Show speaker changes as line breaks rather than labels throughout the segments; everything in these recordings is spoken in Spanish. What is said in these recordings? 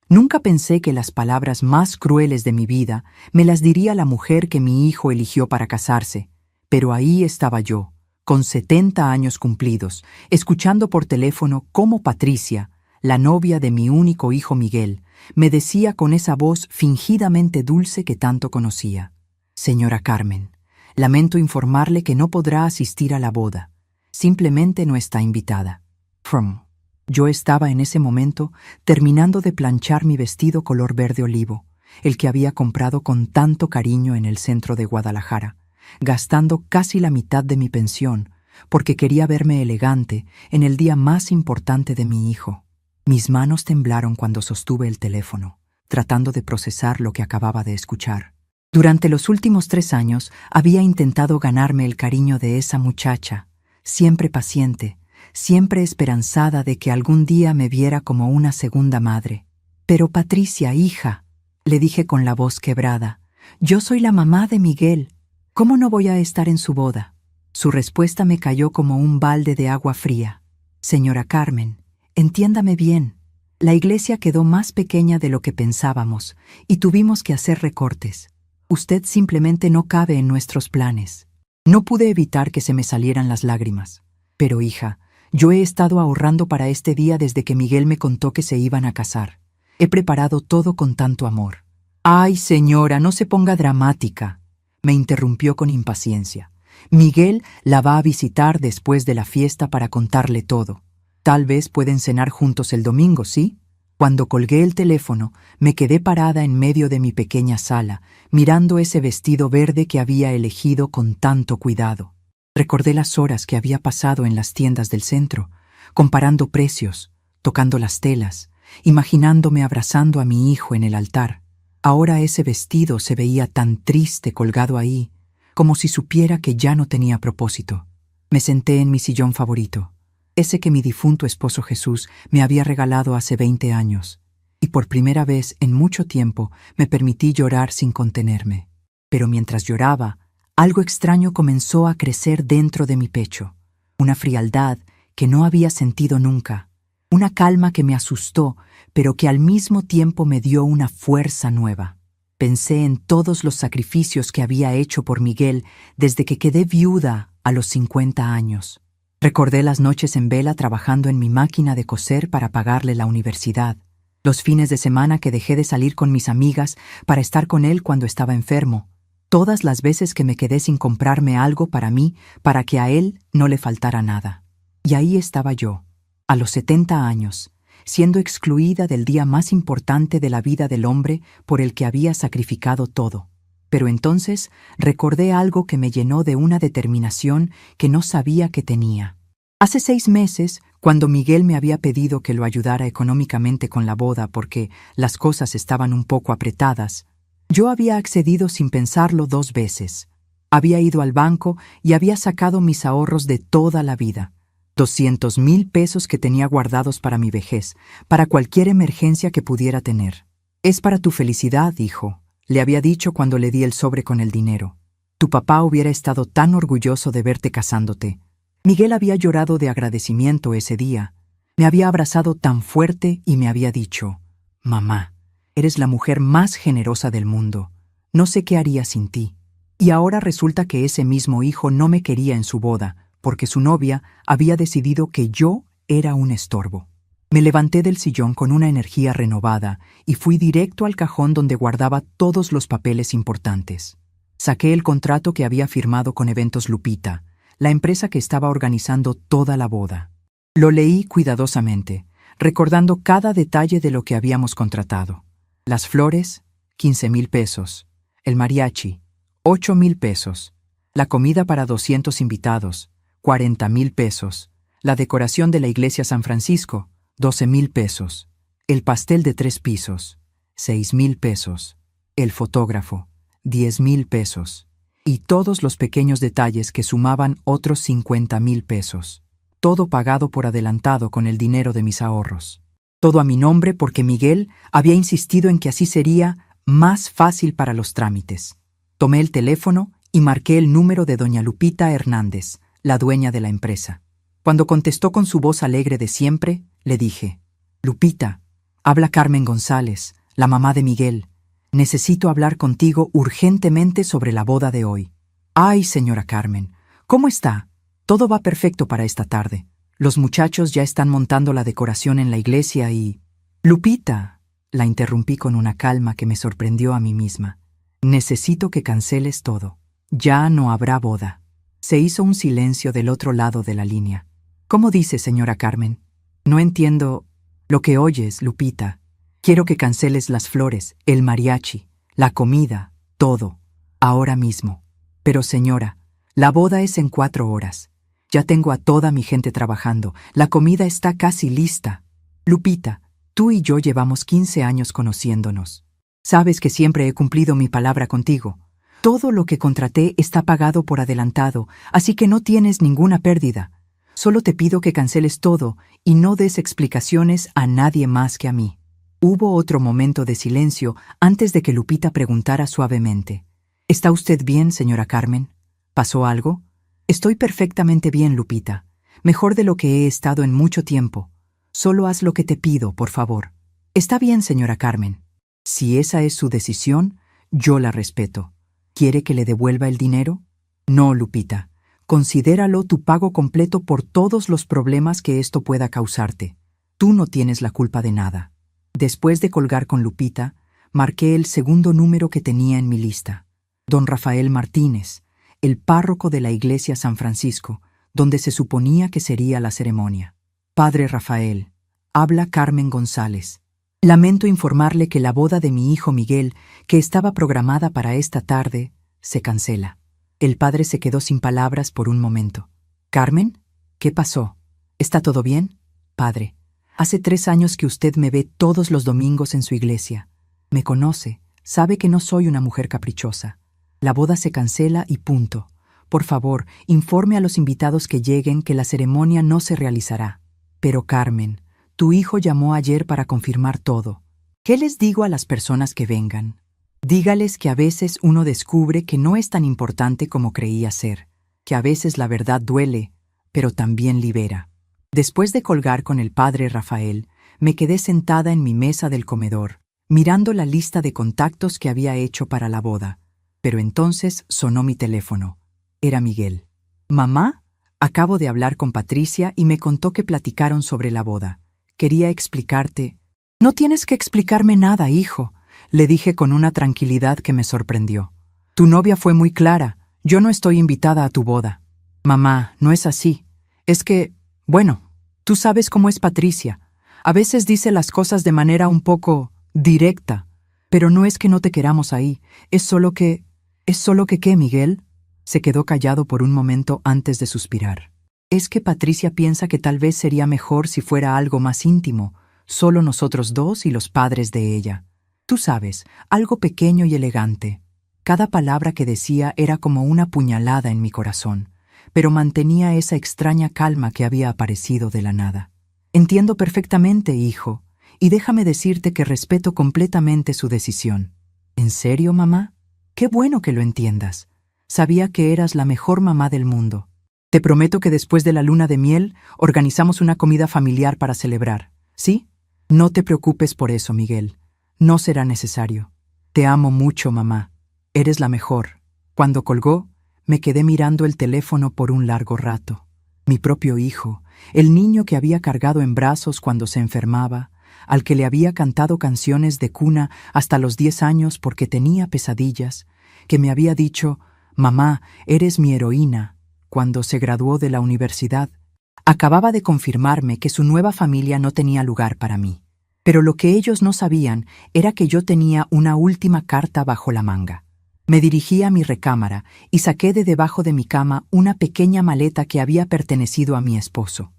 Nunca pensé que las palabras más crueles de mi vida me las diría la mujer que mi hijo eligió para casarse, pero ahí estaba yo, con 70 años cumplidos, escuchando por teléfono cómo Patricia, la novia de mi único hijo Miguel, me decía con esa voz fingidamente dulce que tanto conocía: «Señora Carmen, lamento informarle que no podrá asistir a la boda. Simplemente no está invitada». Yo estaba en ese momento terminando de planchar mi vestido color verde olivo, el que había comprado con tanto cariño en el centro de Guadalajara, gastando casi la mitad de mi pensión, porque quería verme elegante en el día más importante de mi hijo. Mis manos temblaron cuando sostuve el teléfono, tratando de procesar lo que acababa de escuchar. Durante los últimos 3 años había intentado ganarme el cariño de esa muchacha, siempre paciente, siempre esperanzada de que algún día me viera como una segunda madre. «Pero Patricia, hija», le dije con la voz quebrada, «yo soy la mamá de Miguel. ¿Cómo no voy a estar en su boda?». Su respuesta me cayó como un balde de agua fría. «Señora Carmen, entiéndame bien. La iglesia quedó más pequeña de lo que pensábamos y tuvimos que hacer recortes. Usted simplemente no cabe en nuestros planes». No pude evitar que se me salieran las lágrimas. «Pero hija, yo he estado ahorrando para este día desde que Miguel me contó que se iban a casar. He preparado todo con tanto amor». «Ay, señora, no se ponga dramática», me interrumpió con impaciencia. «Miguel la va a visitar después de la fiesta para contarle todo. Tal vez pueden cenar juntos el domingo, ¿sí?». Cuando colgué el teléfono, me quedé parada en medio de mi pequeña sala, mirando ese vestido verde que había elegido con tanto cuidado. Recordé las horas que había pasado en las tiendas del centro, comparando precios, tocando las telas, imaginándome abrazando a mi hijo en el altar. Ahora ese vestido se veía tan triste colgado ahí, como si supiera que ya no tenía propósito. Me senté en mi sillón favorito, ese que mi difunto esposo Jesús me había regalado hace 20 años, y por primera vez en mucho tiempo me permití llorar sin contenerme. Pero mientras lloraba, algo extraño comenzó a crecer dentro de mi pecho, una frialdad que no había sentido nunca, una calma que me asustó, pero que al mismo tiempo me dio una fuerza nueva. Pensé en todos los sacrificios que había hecho por Miguel desde que quedé viuda a los 50 años. Recordé las noches en vela trabajando en mi máquina de coser para pagarle la universidad, los fines de semana que dejé de salir con mis amigas para estar con él cuando estaba enfermo, todas las veces que me quedé sin comprarme algo para mí para que a él no le faltara nada. Y ahí estaba yo, a los 70 años, siendo excluida del día más importante de la vida del hombre por el que había sacrificado todo. Pero entonces recordé algo que me llenó de una determinación que no sabía que tenía. Hace 6 meses, cuando Miguel me había pedido que lo ayudara económicamente con la boda porque las cosas estaban un poco apretadas, yo había accedido sin pensarlo 2 veces. Había ido al banco y había sacado mis ahorros de toda la vida, 200,000 pesos que tenía guardados para mi vejez, para cualquier emergencia que pudiera tener. «Es para tu felicidad, hijo», le había dicho cuando le di el sobre con el dinero. «Tu papá hubiera estado tan orgulloso de verte casándote». Miguel había llorado de agradecimiento ese día. Me había abrazado tan fuerte y me había dicho: «Mamá, eres la mujer más generosa del mundo. No sé qué haría sin ti». Y ahora resulta que ese mismo hijo no me quería en su boda, porque su novia había decidido que yo era un estorbo. Me levanté del sillón con una energía renovada y fui directo al cajón donde guardaba todos los papeles importantes. Saqué el contrato que había firmado con Eventos Lupita, la empresa que estaba organizando toda la boda. Lo leí cuidadosamente, recordando cada detalle de lo que habíamos contratado. Las flores, 15,000 pesos. El mariachi, 8,000 pesos. La comida para 200 invitados, 40,000 pesos. La decoración de la iglesia San Francisco, 12,000 pesos. El pastel de 3 pisos, 6,000 pesos. El fotógrafo, 10,000 pesos. Y todos los pequeños detalles que sumaban otros 50,000 pesos. Todo pagado por adelantado con el dinero de mis ahorros. Todo a mi nombre porque Miguel había insistido en que así sería más fácil para los trámites. Tomé el teléfono y marqué el número de doña Lupita Hernández, la dueña de la empresa. Cuando contestó con su voz alegre de siempre, le dije: «Lupita, Habla Carmen González, la mamá de Miguel. Necesito hablar contigo urgentemente sobre la boda de hoy. Ay, señora Carmen, ¿cómo está? Todo va perfecto para esta tarde. Los muchachos ya están montando la decoración en la iglesia y... Lupita, la interrumpí con una calma que me sorprendió a mí misma. Necesito que canceles todo. Ya no habrá boda. Se hizo un silencio del otro lado de la línea. ¿Cómo dice, señora Carmen? No entiendo lo que oyes, Lupita. Quiero que canceles las flores, el mariachi, la comida, todo, ahora mismo. Pero señora, la boda es en 4 horas. Ya tengo a toda mi gente trabajando. La comida está casi lista. Lupita, tú y yo llevamos 15 años conociéndonos. Sabes que siempre he cumplido mi palabra contigo. Todo lo que contraté está pagado por adelantado, así que no tienes ninguna pérdida. Solo te pido que canceles todo y no des explicaciones a nadie más que a mí. Hubo otro momento de silencio antes de que Lupita preguntara suavemente. ¿Está usted bien, señora Carmen? ¿Pasó algo? Estoy perfectamente bien, Lupita. Mejor de lo que he estado en mucho tiempo. Solo haz lo que te pido, por favor. Está bien, señora Carmen. Si esa es su decisión, yo la respeto. ¿Quiere que le devuelva el dinero? No, Lupita. Considéralo tu pago completo por todos los problemas que esto pueda causarte. Tú no tienes la culpa de nada. Después de colgar con Lupita, marqué el segundo número que tenía en mi lista. Don Rafael Martínez, el párroco de la iglesia San Francisco, donde se suponía que sería la ceremonia. Padre Rafael, habla Carmen González. Lamento informarle que la boda de mi hijo Miguel, que estaba programada para esta tarde, se cancela. El padre se quedó sin palabras por un momento. ¿Carmen? ¿Qué pasó? ¿Está todo bien? Padre, hace 3 años que usted me ve todos los domingos en su iglesia. Me conoce, sabe que no soy una mujer caprichosa. La boda se cancela y punto. Por favor, informe a los invitados que lleguen que la ceremonia no se realizará. Pero Carmen, tu hijo llamó ayer para confirmar todo. ¿Qué les digo a las personas que vengan? Dígales que a veces uno descubre que no es tan importante como creía ser, que a veces la verdad duele, pero también libera. Después de colgar con el padre Rafael, me quedé sentada en mi mesa del comedor, mirando la lista de contactos que había hecho para la boda. Pero entonces sonó mi teléfono. Era Miguel. «Mamá, acabo de hablar con Patricia y me contó que platicaron sobre la boda. Quería explicarte». «No tienes que explicarme nada, hijo», le dije con una tranquilidad que me sorprendió. «Tu novia fue muy clara. Yo no estoy invitada a tu boda». «Mamá, no es así. Es que, bueno, tú sabes cómo es Patricia. A veces dice las cosas de manera un poco directa. Pero no es que no te queramos ahí. Es solo que... ¿Qué, Miguel?» Se quedó callado por un momento antes de suspirar. «Es que Patricia piensa que tal vez sería mejor si fuera algo más íntimo, solo nosotros dos y los padres de ella. Tú sabes, algo pequeño y elegante». Cada palabra que decía era como una puñalada en mi corazón, pero mantenía esa extraña calma que había aparecido de la nada. «Entiendo perfectamente, hijo, y déjame decirte que respeto completamente su decisión». «¿En serio, mamá? Qué bueno que lo entiendas. Sabía que eras la mejor mamá del mundo. Te prometo que después de la luna de miel organizamos una comida familiar para celebrar, ¿sí? No te preocupes por eso, Miguel. No será necesario. Te amo mucho, mamá. Eres la mejor». Cuando colgó, me quedé mirando el teléfono por un largo rato. Mi propio hijo, el niño que había cargado en brazos cuando se enfermaba, al que le había cantado canciones de cuna hasta los 10 años porque tenía pesadillas, que me había dicho: «Mamá, eres mi heroína», cuando se graduó de la universidad, acababa de confirmarme que su nueva familia no tenía lugar para mí. Pero lo que ellos no sabían era que yo tenía una última carta bajo la manga. Me dirigí a mi recámara y saqué de debajo de mi cama una pequeña maleta que había pertenecido a mi esposo.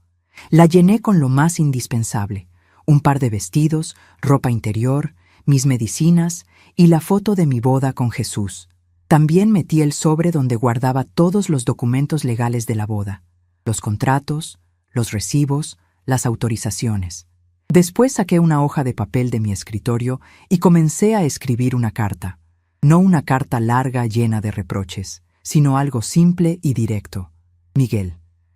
La llené con lo más indispensable: un par de vestidos, ropa interior, mis medicinas y la foto de mi boda con Jesús. También metí el sobre donde guardaba todos los documentos legales de la boda, los contratos, los recibos, las autorizaciones. Después saqué una hoja de papel de mi escritorio y comencé a escribir una carta. No una carta larga llena de reproches, sino algo simple y directo. «Miguel,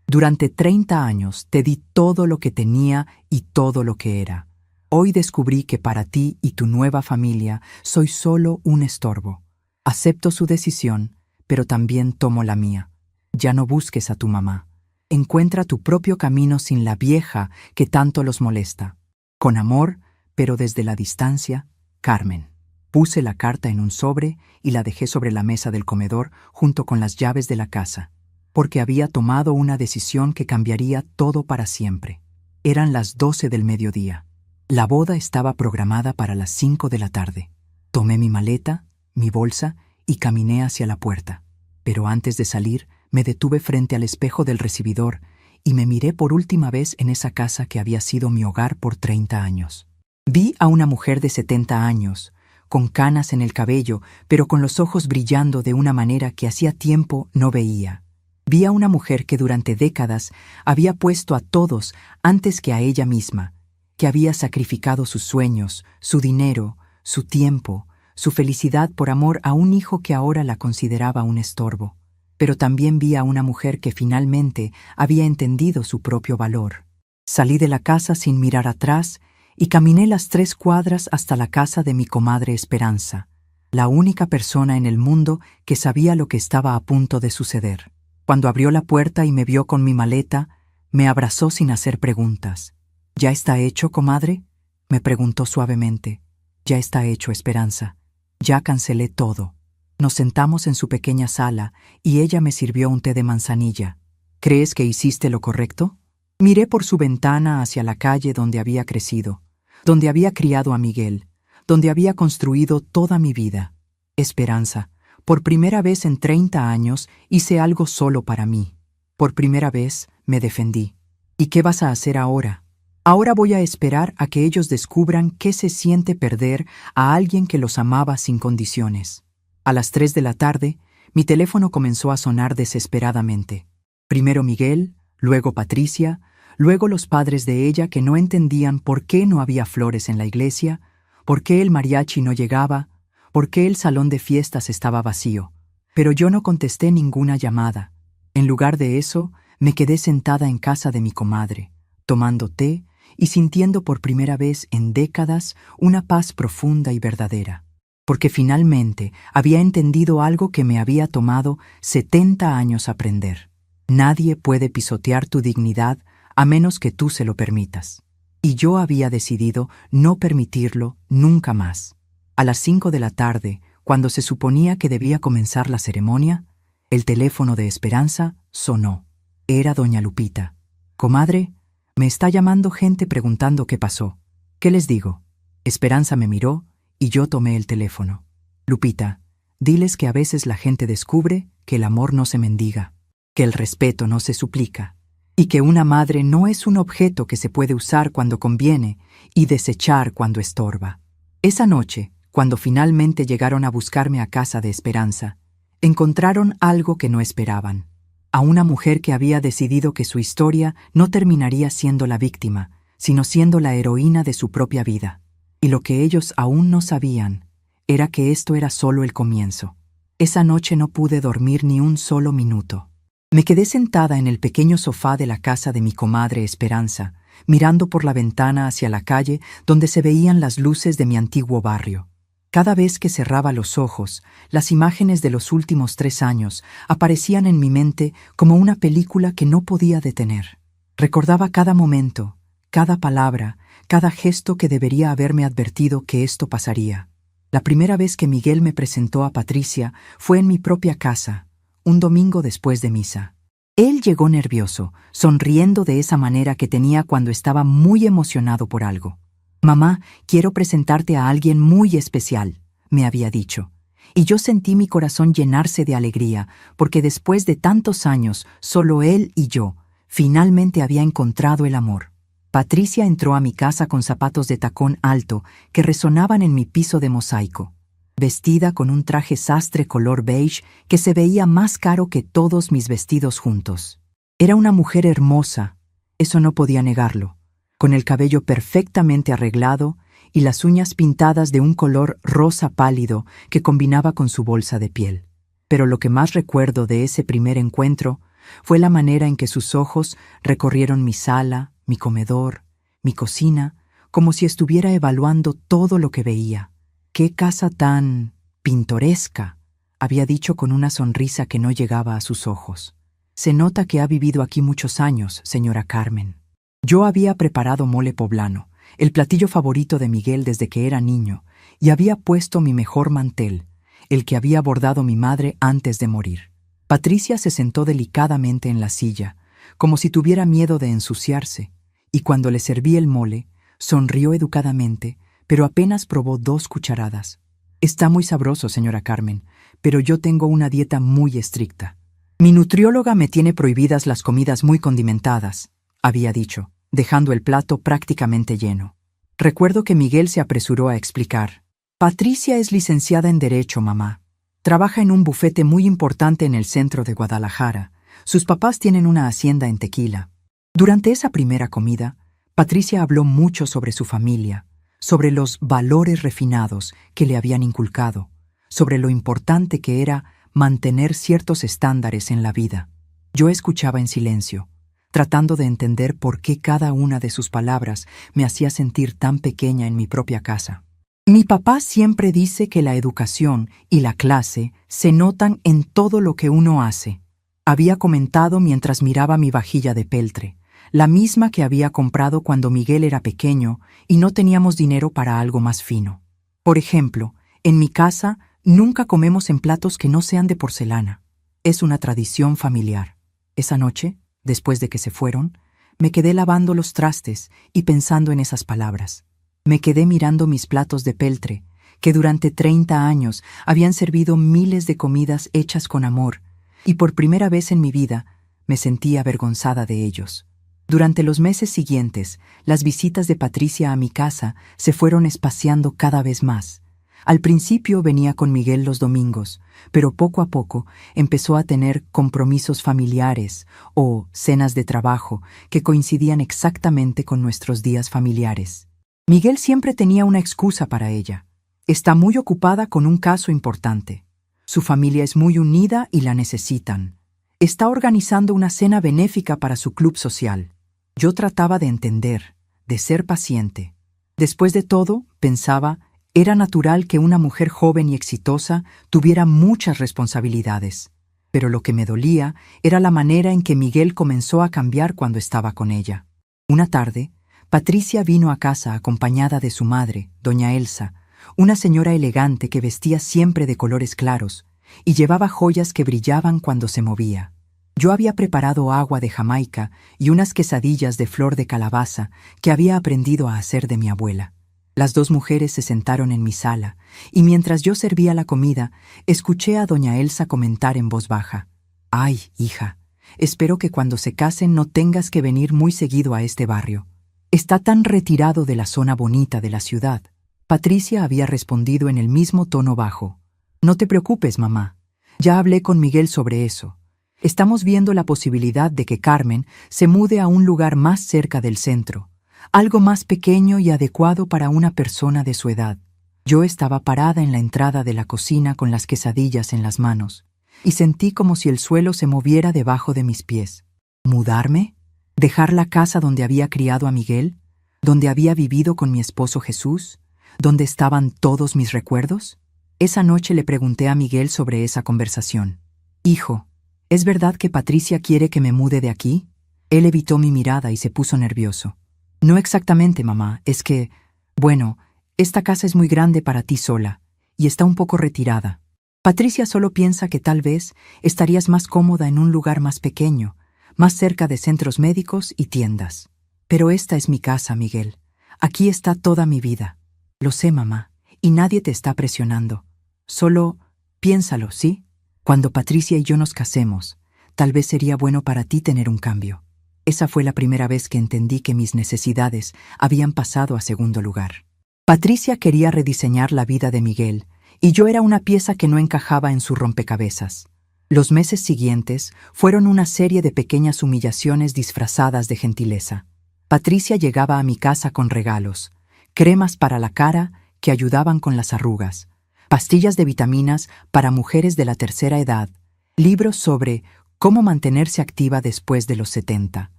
durante 30 años te di todo lo que tenía y todo lo que era. Hoy descubrí que para ti y tu nueva familia soy solo un estorbo. Acepto su decisión, pero también tomo la mía. Ya no busques a tu mamá. Encuentra tu propio camino sin la vieja que tanto los molesta. Con amor, pero desde la distancia, Carmen. Puse la carta en un sobre y la dejé sobre la mesa del comedor junto con las llaves de la casa, porque había tomado una decisión que cambiaría todo para siempre. Eran las 12 del mediodía. La boda estaba programada para las 5 de la tarde. Tomé mi maleta, mi bolsa y caminé hacia la puerta. Pero antes de salir, me detuve frente al espejo del recibidor y me miré por última vez en esa casa que había sido mi hogar por 30 años. Vi a una mujer de 70 años, con canas en el cabello, pero con los ojos brillando de una manera que hacía tiempo no veía. Vi a una mujer que durante décadas había puesto a todos antes que a ella misma, que había sacrificado sus sueños, su dinero, su tiempo, su felicidad por amor a un hijo que ahora la consideraba un estorbo. Pero también vi a una mujer que finalmente había entendido su propio valor. Salí de la casa sin mirar atrás y caminé las 3 cuadras hasta la casa de mi comadre Esperanza, la única persona en el mundo que sabía lo que estaba a punto de suceder. Cuando abrió la puerta y me vio con mi maleta, me abrazó sin hacer preguntas. ¿Ya está hecho, comadre?, me preguntó suavemente. Ya está hecho, Esperanza. Ya cancelé todo. Nos sentamos en su pequeña sala y ella me sirvió un té de manzanilla. ¿Crees que hiciste lo correcto? Miré por su ventana hacia la calle donde había crecido, donde había criado a Miguel, donde había construido toda mi vida. Esperanza, por primera vez en 30 años hice algo solo para mí. Por primera vez me defendí. ¿Y qué vas a hacer ahora? Ahora voy a esperar a que ellos descubran qué se siente perder a alguien que los amaba sin condiciones. A las 3 de la tarde, mi teléfono comenzó a sonar desesperadamente. Primero Miguel, luego Patricia, luego los padres de ella que no entendían por qué no había flores en la iglesia, por qué el mariachi no llegaba, por qué el salón de fiestas estaba vacío. Pero yo no contesté ninguna llamada. En lugar de eso, me quedé sentada en casa de mi comadre, tomando té y sintiendo por primera vez en décadas una paz profunda y verdadera. Porque finalmente había entendido algo que me había tomado 70 años aprender. Nadie puede pisotear tu dignidad a menos que tú se lo permitas. Y yo había decidido no permitirlo nunca más. A las 5 de la tarde, cuando se suponía que debía comenzar la ceremonia, el teléfono de Esperanza sonó. Era doña Lupita. «Comadre, me está llamando gente preguntando qué pasó. ¿Qué les digo?» Esperanza me miró y yo tomé el teléfono. «Lupita, diles que a veces la gente descubre que el amor no se mendiga, que el respeto no se suplica, y que una madre no es un objeto que se puede usar cuando conviene y desechar cuando estorba». Esa noche, cuando finalmente llegaron a buscarme a casa de Esperanza, encontraron algo que no esperaban. A una mujer que había decidido que su historia no terminaría siendo la víctima, sino siendo la heroína de su propia vida. Y lo que ellos aún no sabían era que esto era solo el comienzo. Esa noche no pude dormir ni un solo minuto. Me quedé sentada en el pequeño sofá de la casa de mi comadre Esperanza, mirando por la ventana hacia la calle donde se veían las luces de mi antiguo barrio. Cada vez que cerraba los ojos, las imágenes de los últimos 3 años aparecían en mi mente como una película que no podía detener. Recordaba cada momento, cada palabra, cada gesto que debería haberme advertido que esto pasaría. La primera vez que Miguel me presentó a Patricia fue en mi propia casa, un domingo después de misa. Él llegó nervioso, sonriendo de esa manera que tenía cuando estaba muy emocionado por algo. «Mamá, quiero presentarte a alguien muy especial», me había dicho. Y yo sentí mi corazón llenarse de alegría, porque después de tantos años, solo él y yo, finalmente había encontrado el amor. Patricia entró a mi casa con zapatos de tacón alto que resonaban en mi piso de mosaico, vestida con un traje sastre color beige que se veía más caro que todos mis vestidos juntos. Era una mujer hermosa, eso no podía negarlo, con el cabello perfectamente arreglado y las uñas pintadas de un color rosa pálido que combinaba con su bolsa de piel. Pero lo que más recuerdo de ese primer encuentro fue la manera en que sus ojos recorrieron mi sala, mi comedor, mi cocina, como si estuviera evaluando todo lo que veía. «¡Qué casa tan pintoresca!», había dicho con una sonrisa que no llegaba a sus ojos. «Se nota que ha vivido aquí muchos años, señora Carmen». Yo había preparado mole poblano, el platillo favorito de Miguel desde que era niño, y había puesto mi mejor mantel, el que había bordado mi madre antes de morir. Patricia se sentó delicadamente en la silla, como si tuviera miedo de ensuciarse, y cuando le serví el mole, sonrió educadamente, pero apenas probó 2 cucharadas. «Está muy sabroso, señora Carmen, pero yo tengo una dieta muy estricta. Mi nutrióloga me tiene prohibidas las comidas muy condimentadas», había dicho, dejando el plato prácticamente lleno. Recuerdo que Miguel se apresuró a explicar. «Patricia es licenciada en Derecho, mamá. Trabaja en un bufete muy importante en el centro de Guadalajara. Sus papás tienen una hacienda en Tequila». Durante esa primera comida, Patricia habló mucho sobre su familia, sobre los valores refinados que le habían inculcado, sobre lo importante que era mantener ciertos estándares en la vida. Yo escuchaba en silencio, tratando de entender por qué cada una de sus palabras me hacía sentir tan pequeña en mi propia casa. «Mi papá siempre dice que la educación y la clase se notan en todo lo que uno hace», había comentado mientras miraba mi vajilla de peltre, la misma que había comprado cuando Miguel era pequeño y no teníamos dinero para algo más fino. Por ejemplo, en mi casa nunca comemos en platos que no sean de porcelana. Es una tradición familiar. Esa noche, después de que se fueron, me quedé lavando los trastes y pensando en esas palabras. Me quedé mirando mis platos de peltre, que durante 30 años habían servido miles de comidas hechas con amor, y por primera vez en mi vida me sentí avergonzada de ellos. Durante los meses siguientes, las visitas de Patricia a mi casa se fueron espaciando cada vez más. Al principio venía con Miguel los domingos, pero poco a poco empezó a tener compromisos familiares o cenas de trabajo que coincidían exactamente con nuestros días familiares. Miguel siempre tenía una excusa para ella. «Está muy ocupada con un caso importante. Su familia es muy unida y la necesitan. Está organizando una cena benéfica para su club social». Yo trataba de entender, de ser paciente. Después de todo, pensaba, era natural que una mujer joven y exitosa tuviera muchas responsabilidades. Pero lo que me dolía era la manera en que Miguel comenzó a cambiar cuando estaba con ella. Una tarde, Patricia vino a casa acompañada de su madre, doña Elsa, una señora elegante que vestía siempre de colores claros y llevaba joyas que brillaban cuando se movía. Yo había preparado agua de Jamaica y unas quesadillas de flor de calabaza que había aprendido a hacer de mi abuela. Las 2 mujeres se sentaron en mi sala, y mientras yo servía la comida, escuché a doña Elsa comentar en voz baja. «Ay, hija, espero que cuando se casen no tengas que venir muy seguido a este barrio. Está tan retirado de la zona bonita de la ciudad». Patricia había respondido en el mismo tono bajo. «No te preocupes, mamá. Ya hablé con Miguel sobre eso. Estamos viendo la posibilidad de que Carmen se mude a un lugar más cerca del centro, algo más pequeño y adecuado para una persona de su edad». Yo estaba parada en la entrada de la cocina con las quesadillas en las manos, y sentí como si el suelo se moviera debajo de mis pies. ¿Mudarme? ¿Dejar la casa donde había criado a Miguel? ¿Donde había vivido con mi esposo Jesús? ¿Donde estaban todos mis recuerdos? Esa noche le pregunté a Miguel sobre esa conversación. «Hijo, ¿es verdad que Patricia quiere que me mude de aquí?» Él evitó mi mirada y se puso nervioso. «No exactamente, mamá, es que, bueno, esta casa es muy grande para ti sola, y está un poco retirada. Patricia solo piensa que tal vez estarías más cómoda en un lugar más pequeño, más cerca de centros médicos y tiendas. Pero esta es mi casa, Miguel. Aquí está toda mi vida. Lo sé, mamá, y nadie te está presionando. Solo piénsalo, ¿sí? Cuando Patricia y yo nos casemos, tal vez sería bueno para ti tener un cambio». Esa fue la primera vez que entendí que mis necesidades habían pasado a segundo lugar. Patricia quería rediseñar la vida de Miguel, y yo era una pieza que no encajaba en su rompecabezas. Los meses siguientes fueron una serie de pequeñas humillaciones disfrazadas de gentileza. Patricia llegaba a mi casa con regalos, cremas para la cara que ayudaban con las arrugas, pastillas de vitaminas para mujeres de la tercera edad, libros sobre cómo mantenerse activa después de los 70.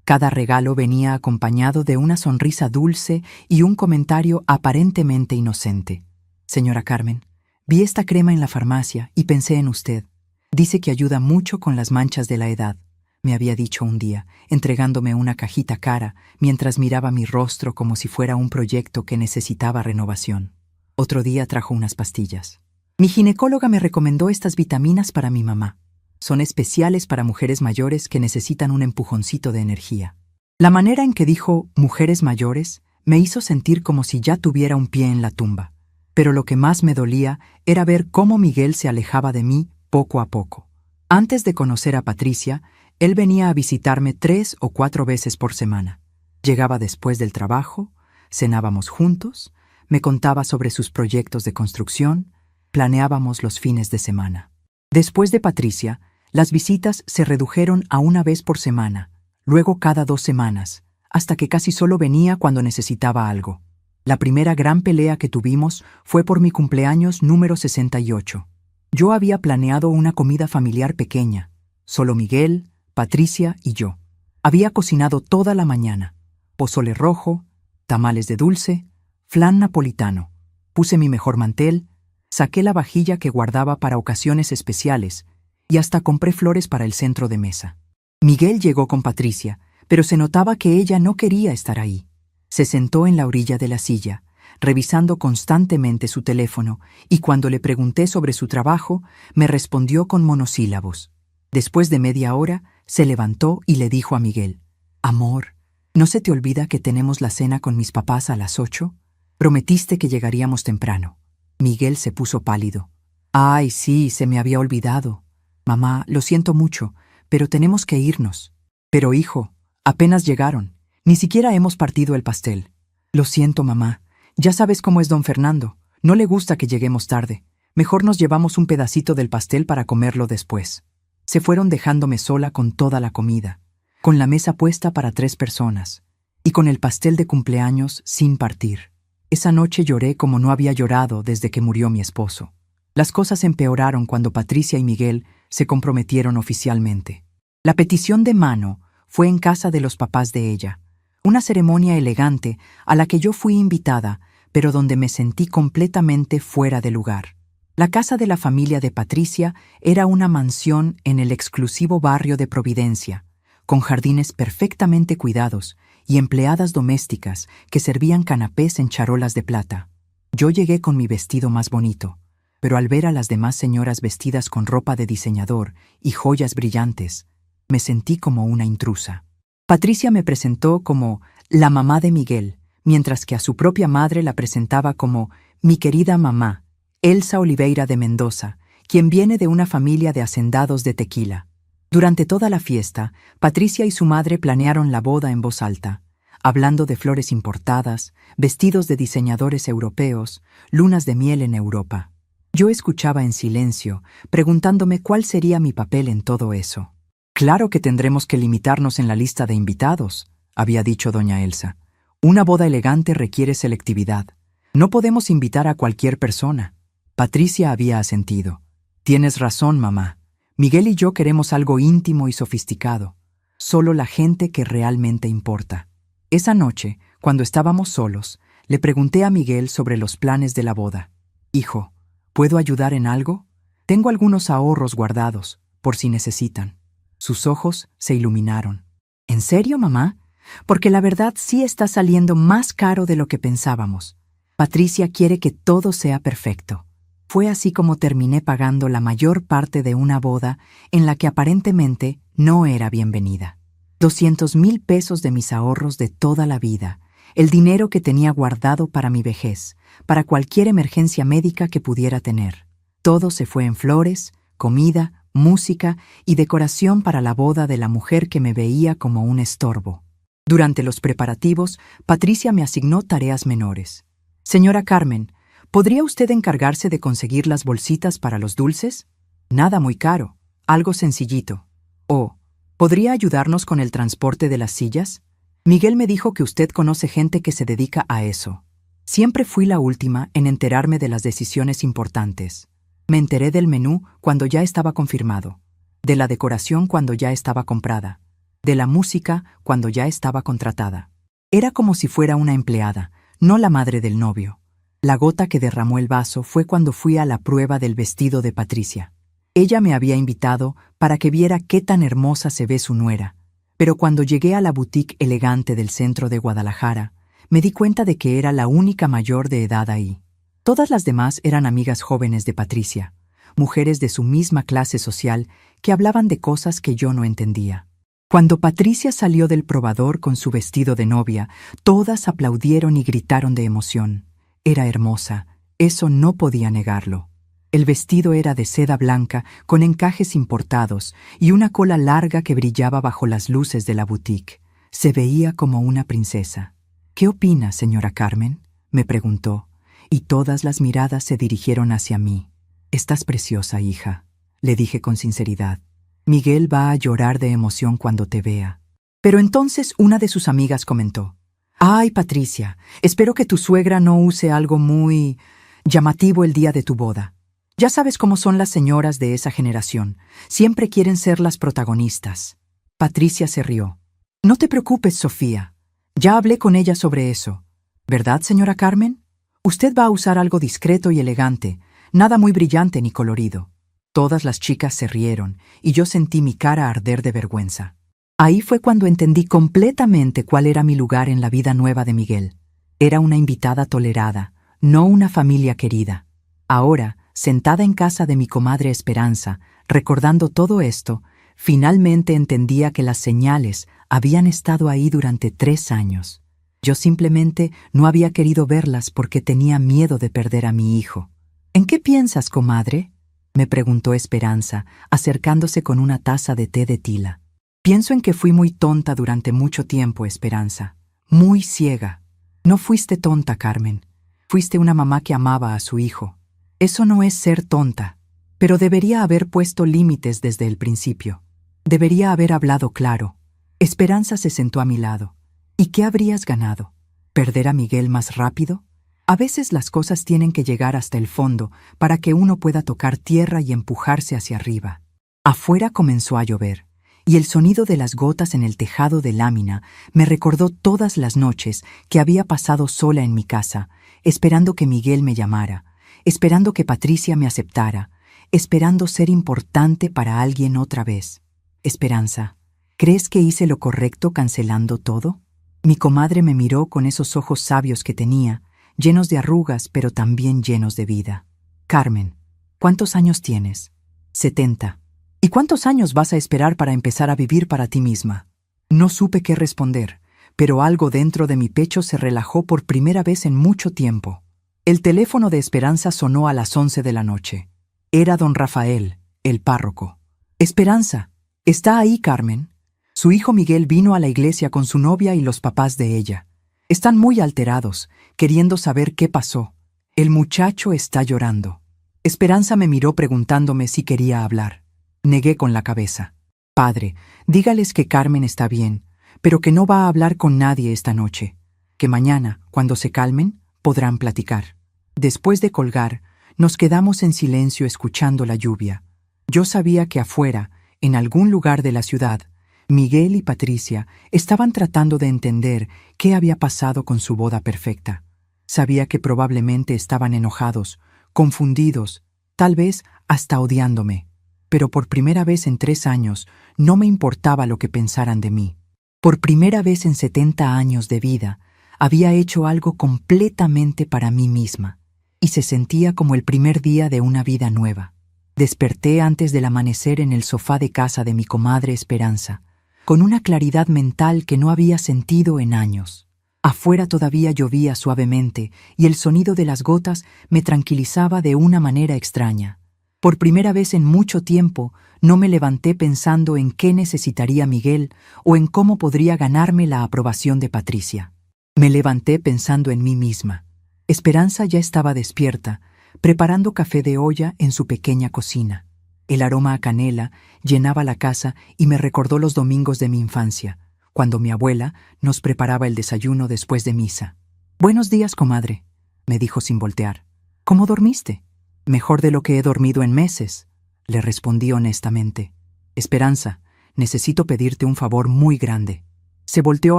Cada regalo venía acompañado de una sonrisa dulce y un comentario aparentemente inocente. Señora Carmen, vi esta crema en la farmacia y pensé en usted. Dice que ayuda mucho con las manchas de la edad, me había dicho un día, entregándome una cajita cara mientras miraba mi rostro como si fuera un proyecto que necesitaba renovación. Otro día trajo unas pastillas. Mi ginecóloga me recomendó estas vitaminas para mi mamá. Son especiales para mujeres mayores que necesitan un empujoncito de energía. La manera en que dijo mujeres mayores me hizo sentir como si ya tuviera un pie en la tumba. Pero lo que más me dolía era ver cómo Miguel se alejaba de mí poco a poco. Antes de conocer a Patricia, él venía a visitarme 3 o 4 veces por semana. Llegaba después del trabajo, cenábamos juntos, me contaba sobre sus proyectos de construcción, planeábamos los fines de semana. Después de Patricia, las visitas se redujeron a 1 vez por semana, luego cada 2 semanas, hasta que casi solo venía cuando necesitaba algo. La primera gran pelea que tuvimos fue por mi cumpleaños número 68. Yo había planeado una comida familiar pequeña, solo Miguel, Patricia y yo. Había cocinado toda la mañana, pozole rojo, tamales de dulce, flan napolitano. Puse mi mejor mantel, saqué la vajilla que guardaba para ocasiones especiales y hasta compré flores para el centro de mesa. Miguel llegó con Patricia, pero se notaba que ella no quería estar ahí. Se sentó en la orilla de la silla, revisando constantemente su teléfono, y cuando le pregunté sobre su trabajo, me respondió con monosílabos. Después de media hora, se levantó y le dijo a Miguel: «Amor, ¿no se te olvida que tenemos la cena con mis papás a las 8? Prometiste que llegaríamos temprano». Miguel se puso pálido. «Ay, sí, se me había olvidado. Mamá, lo siento mucho, pero tenemos que irnos». «Pero hijo, apenas llegaron. Ni siquiera hemos partido el pastel». «Lo siento, mamá. Ya sabes cómo es don Fernando. No le gusta que lleguemos tarde. Mejor nos llevamos un pedacito del pastel para comerlo después». Se fueron dejándome sola con toda la comida, con la mesa puesta para 3 personas, y con el pastel de cumpleaños sin partir. Esa noche lloré como no había llorado desde que murió mi esposo. Las cosas empeoraron cuando Patricia y Miguel se comprometieron oficialmente. La petición de mano fue en casa de los papás de ella, una ceremonia elegante a la que yo fui invitada, pero donde me sentí completamente fuera de lugar. La casa de la familia de Patricia era una mansión en el exclusivo barrio de Providencia, con jardines perfectamente cuidados y empleadas domésticas que servían canapés en charolas de plata. Yo llegué con mi vestido más bonito, pero al ver a las demás señoras vestidas con ropa de diseñador y joyas brillantes, me sentí como una intrusa. Patricia me presentó como la mamá de Miguel, mientras que a su propia madre la presentaba como mi querida mamá, Elsa Oliveira de Mendoza, quien viene de una familia de hacendados de Tequila. Durante toda la fiesta, Patricia y su madre planearon la boda en voz alta, hablando de flores importadas, vestidos de diseñadores europeos, lunas de miel en Europa. Yo escuchaba en silencio, preguntándome cuál sería mi papel en todo eso. «Claro que tendremos que limitarnos en la lista de invitados», había dicho doña Elsa. «Una boda elegante requiere selectividad. No podemos invitar a cualquier persona». Patricia había asentido. «Tienes razón, mamá. Miguel y yo queremos algo íntimo y sofisticado. Solo la gente que realmente importa». Esa noche, cuando estábamos solos, le pregunté a Miguel sobre los planes de la boda. «Hijo, ¿puedo ayudar en algo? Tengo algunos ahorros guardados, por si necesitan». Sus ojos se iluminaron. «¿En serio, mamá? Porque la verdad sí está saliendo más caro de lo que pensábamos. Patricia quiere que todo sea perfecto». Fue así como terminé pagando la mayor parte de una boda en la que aparentemente no era bienvenida. 200,000 pesos de mis ahorros de toda la vida, el dinero que tenía guardado para mi vejez, para cualquier emergencia médica que pudiera tener. Todo se fue en flores, comida, música y decoración para la boda de la mujer que me veía como un estorbo. Durante los preparativos, Patricia me asignó tareas menores. «Señora Carmen, ¿podría usted encargarse de conseguir las bolsitas para los dulces? Nada muy caro, algo sencillito. O, ¿podría ayudarnos con el transporte de las sillas? Miguel me dijo que usted conoce gente que se dedica a eso». Siempre fui la última en enterarme de las decisiones importantes. Me enteré del menú cuando ya estaba confirmado, de la decoración cuando ya estaba comprada, de la música cuando ya estaba contratada. Era como si fuera una empleada, no la madre del novio. La gota que derramó el vaso fue cuando fui a la prueba del vestido de Patricia. Ella me había invitado para que viera qué tan hermosa se ve su nuera, pero cuando llegué a la boutique elegante del centro de Guadalajara, me di cuenta de que era la única mayor de edad ahí. Todas las demás eran amigas jóvenes de Patricia, mujeres de su misma clase social que hablaban de cosas que yo no entendía. Cuando Patricia salió del probador con su vestido de novia, todas aplaudieron y gritaron de emoción. Era hermosa, eso no podía negarlo. El vestido era de seda blanca con encajes importados y una cola larga que brillaba bajo las luces de la boutique. Se veía como una princesa. «¿Qué opina, señora Carmen?», me preguntó, y todas las miradas se dirigieron hacia mí. «Estás preciosa, hija», le dije con sinceridad. «Miguel va a llorar de emoción cuando te vea». Pero entonces una de sus amigas comentó: «Ay, Patricia, espero que tu suegra no use algo muy llamativo el día de tu boda. Ya sabes cómo son las señoras de esa generación, siempre quieren ser las protagonistas». Patricia se rió. «No te preocupes, Sofía, ya hablé con ella sobre eso. ¿Verdad, señora Carmen? Usted va a usar algo discreto y elegante, nada muy brillante ni colorido». Todas las chicas se rieron y yo sentí mi cara arder de vergüenza. Ahí fue cuando entendí completamente cuál era mi lugar en la vida nueva de Miguel. Era una invitada tolerada, no una familia querida. Ahora, sentada en casa de mi comadre Esperanza, recordando todo esto, finalmente entendía que las señales habían estado ahí durante 3 años. Yo simplemente no había querido verlas porque tenía miedo de perder a mi hijo. «¿En qué piensas, comadre?», me preguntó Esperanza, acercándose con una taza de té de tila. «Pienso en que fui muy tonta durante mucho tiempo, Esperanza. Muy ciega». «No fuiste tonta, Carmen. Fuiste una mamá que amaba a su hijo. Eso no es ser tonta. Pero debería haber puesto límites desde el principio. Debería haber hablado claro». Esperanza se sentó a mi lado. «¿Y qué habrías ganado? ¿Perder a Miguel más rápido? A veces las cosas tienen que llegar hasta el fondo para que uno pueda tocar tierra y empujarse hacia arriba». Afuera comenzó a llover, y el sonido de las gotas en el tejado de lámina me recordó todas las noches que había pasado sola en mi casa, esperando que Miguel me llamara, esperando que Patricia me aceptara, esperando ser importante para alguien otra vez. «Esperanza, ¿crees que hice lo correcto cancelando todo?». Mi comadre me miró con esos ojos sabios que tenía, llenos de arrugas pero también llenos de vida. «Carmen, ¿cuántos años tienes?». «70». «¿Y cuántos años vas a esperar para empezar a vivir para ti misma?». No supe qué responder, pero algo dentro de mi pecho se relajó por primera vez en mucho tiempo. El teléfono de Esperanza sonó a las 11 de la noche. Era don Rafael, el párroco. «Esperanza, ¿está ahí, Carmen? Su hijo Miguel vino a la iglesia con su novia y los papás de ella. Están muy alterados, queriendo saber qué pasó. El muchacho está llorando». Esperanza me miró preguntándome si quería hablar. Negué con la cabeza. «Padre, dígales que Carmen está bien, pero que no va a hablar con nadie esta noche. Que mañana, cuando se calmen, podrán platicar». Después de colgar, nos quedamos en silencio escuchando la lluvia. Yo sabía que afuera, en algún lugar de la ciudad, Miguel y Patricia estaban tratando de entender qué había pasado con su boda perfecta. Sabía que probablemente estaban enojados, confundidos, tal vez hasta odiándome. Pero por primera vez en 3 años no me importaba lo que pensaran de mí. Por primera vez en 70 años de vida, había hecho algo completamente para mí misma, y se sentía como el primer día de una vida nueva. Desperté antes del amanecer en el sofá de casa de mi comadre Esperanza, con una claridad mental que no había sentido en años. Afuera todavía llovía suavemente y el sonido de las gotas me tranquilizaba de una manera extraña. Por primera vez en mucho tiempo no me levanté pensando en qué necesitaría Miguel o en cómo podría ganarme la aprobación de Patricia. Me levanté pensando en mí misma. Esperanza ya estaba despierta, preparando café de olla en su pequeña cocina. El aroma a canela llenaba la casa y me recordó los domingos de mi infancia, cuando mi abuela nos preparaba el desayuno después de misa. «Buenos días, comadre», me dijo sin voltear. «¿Cómo dormiste?». «Mejor de lo que he dormido en meses», le respondí honestamente. «Esperanza, necesito pedirte un favor muy grande. Se volteó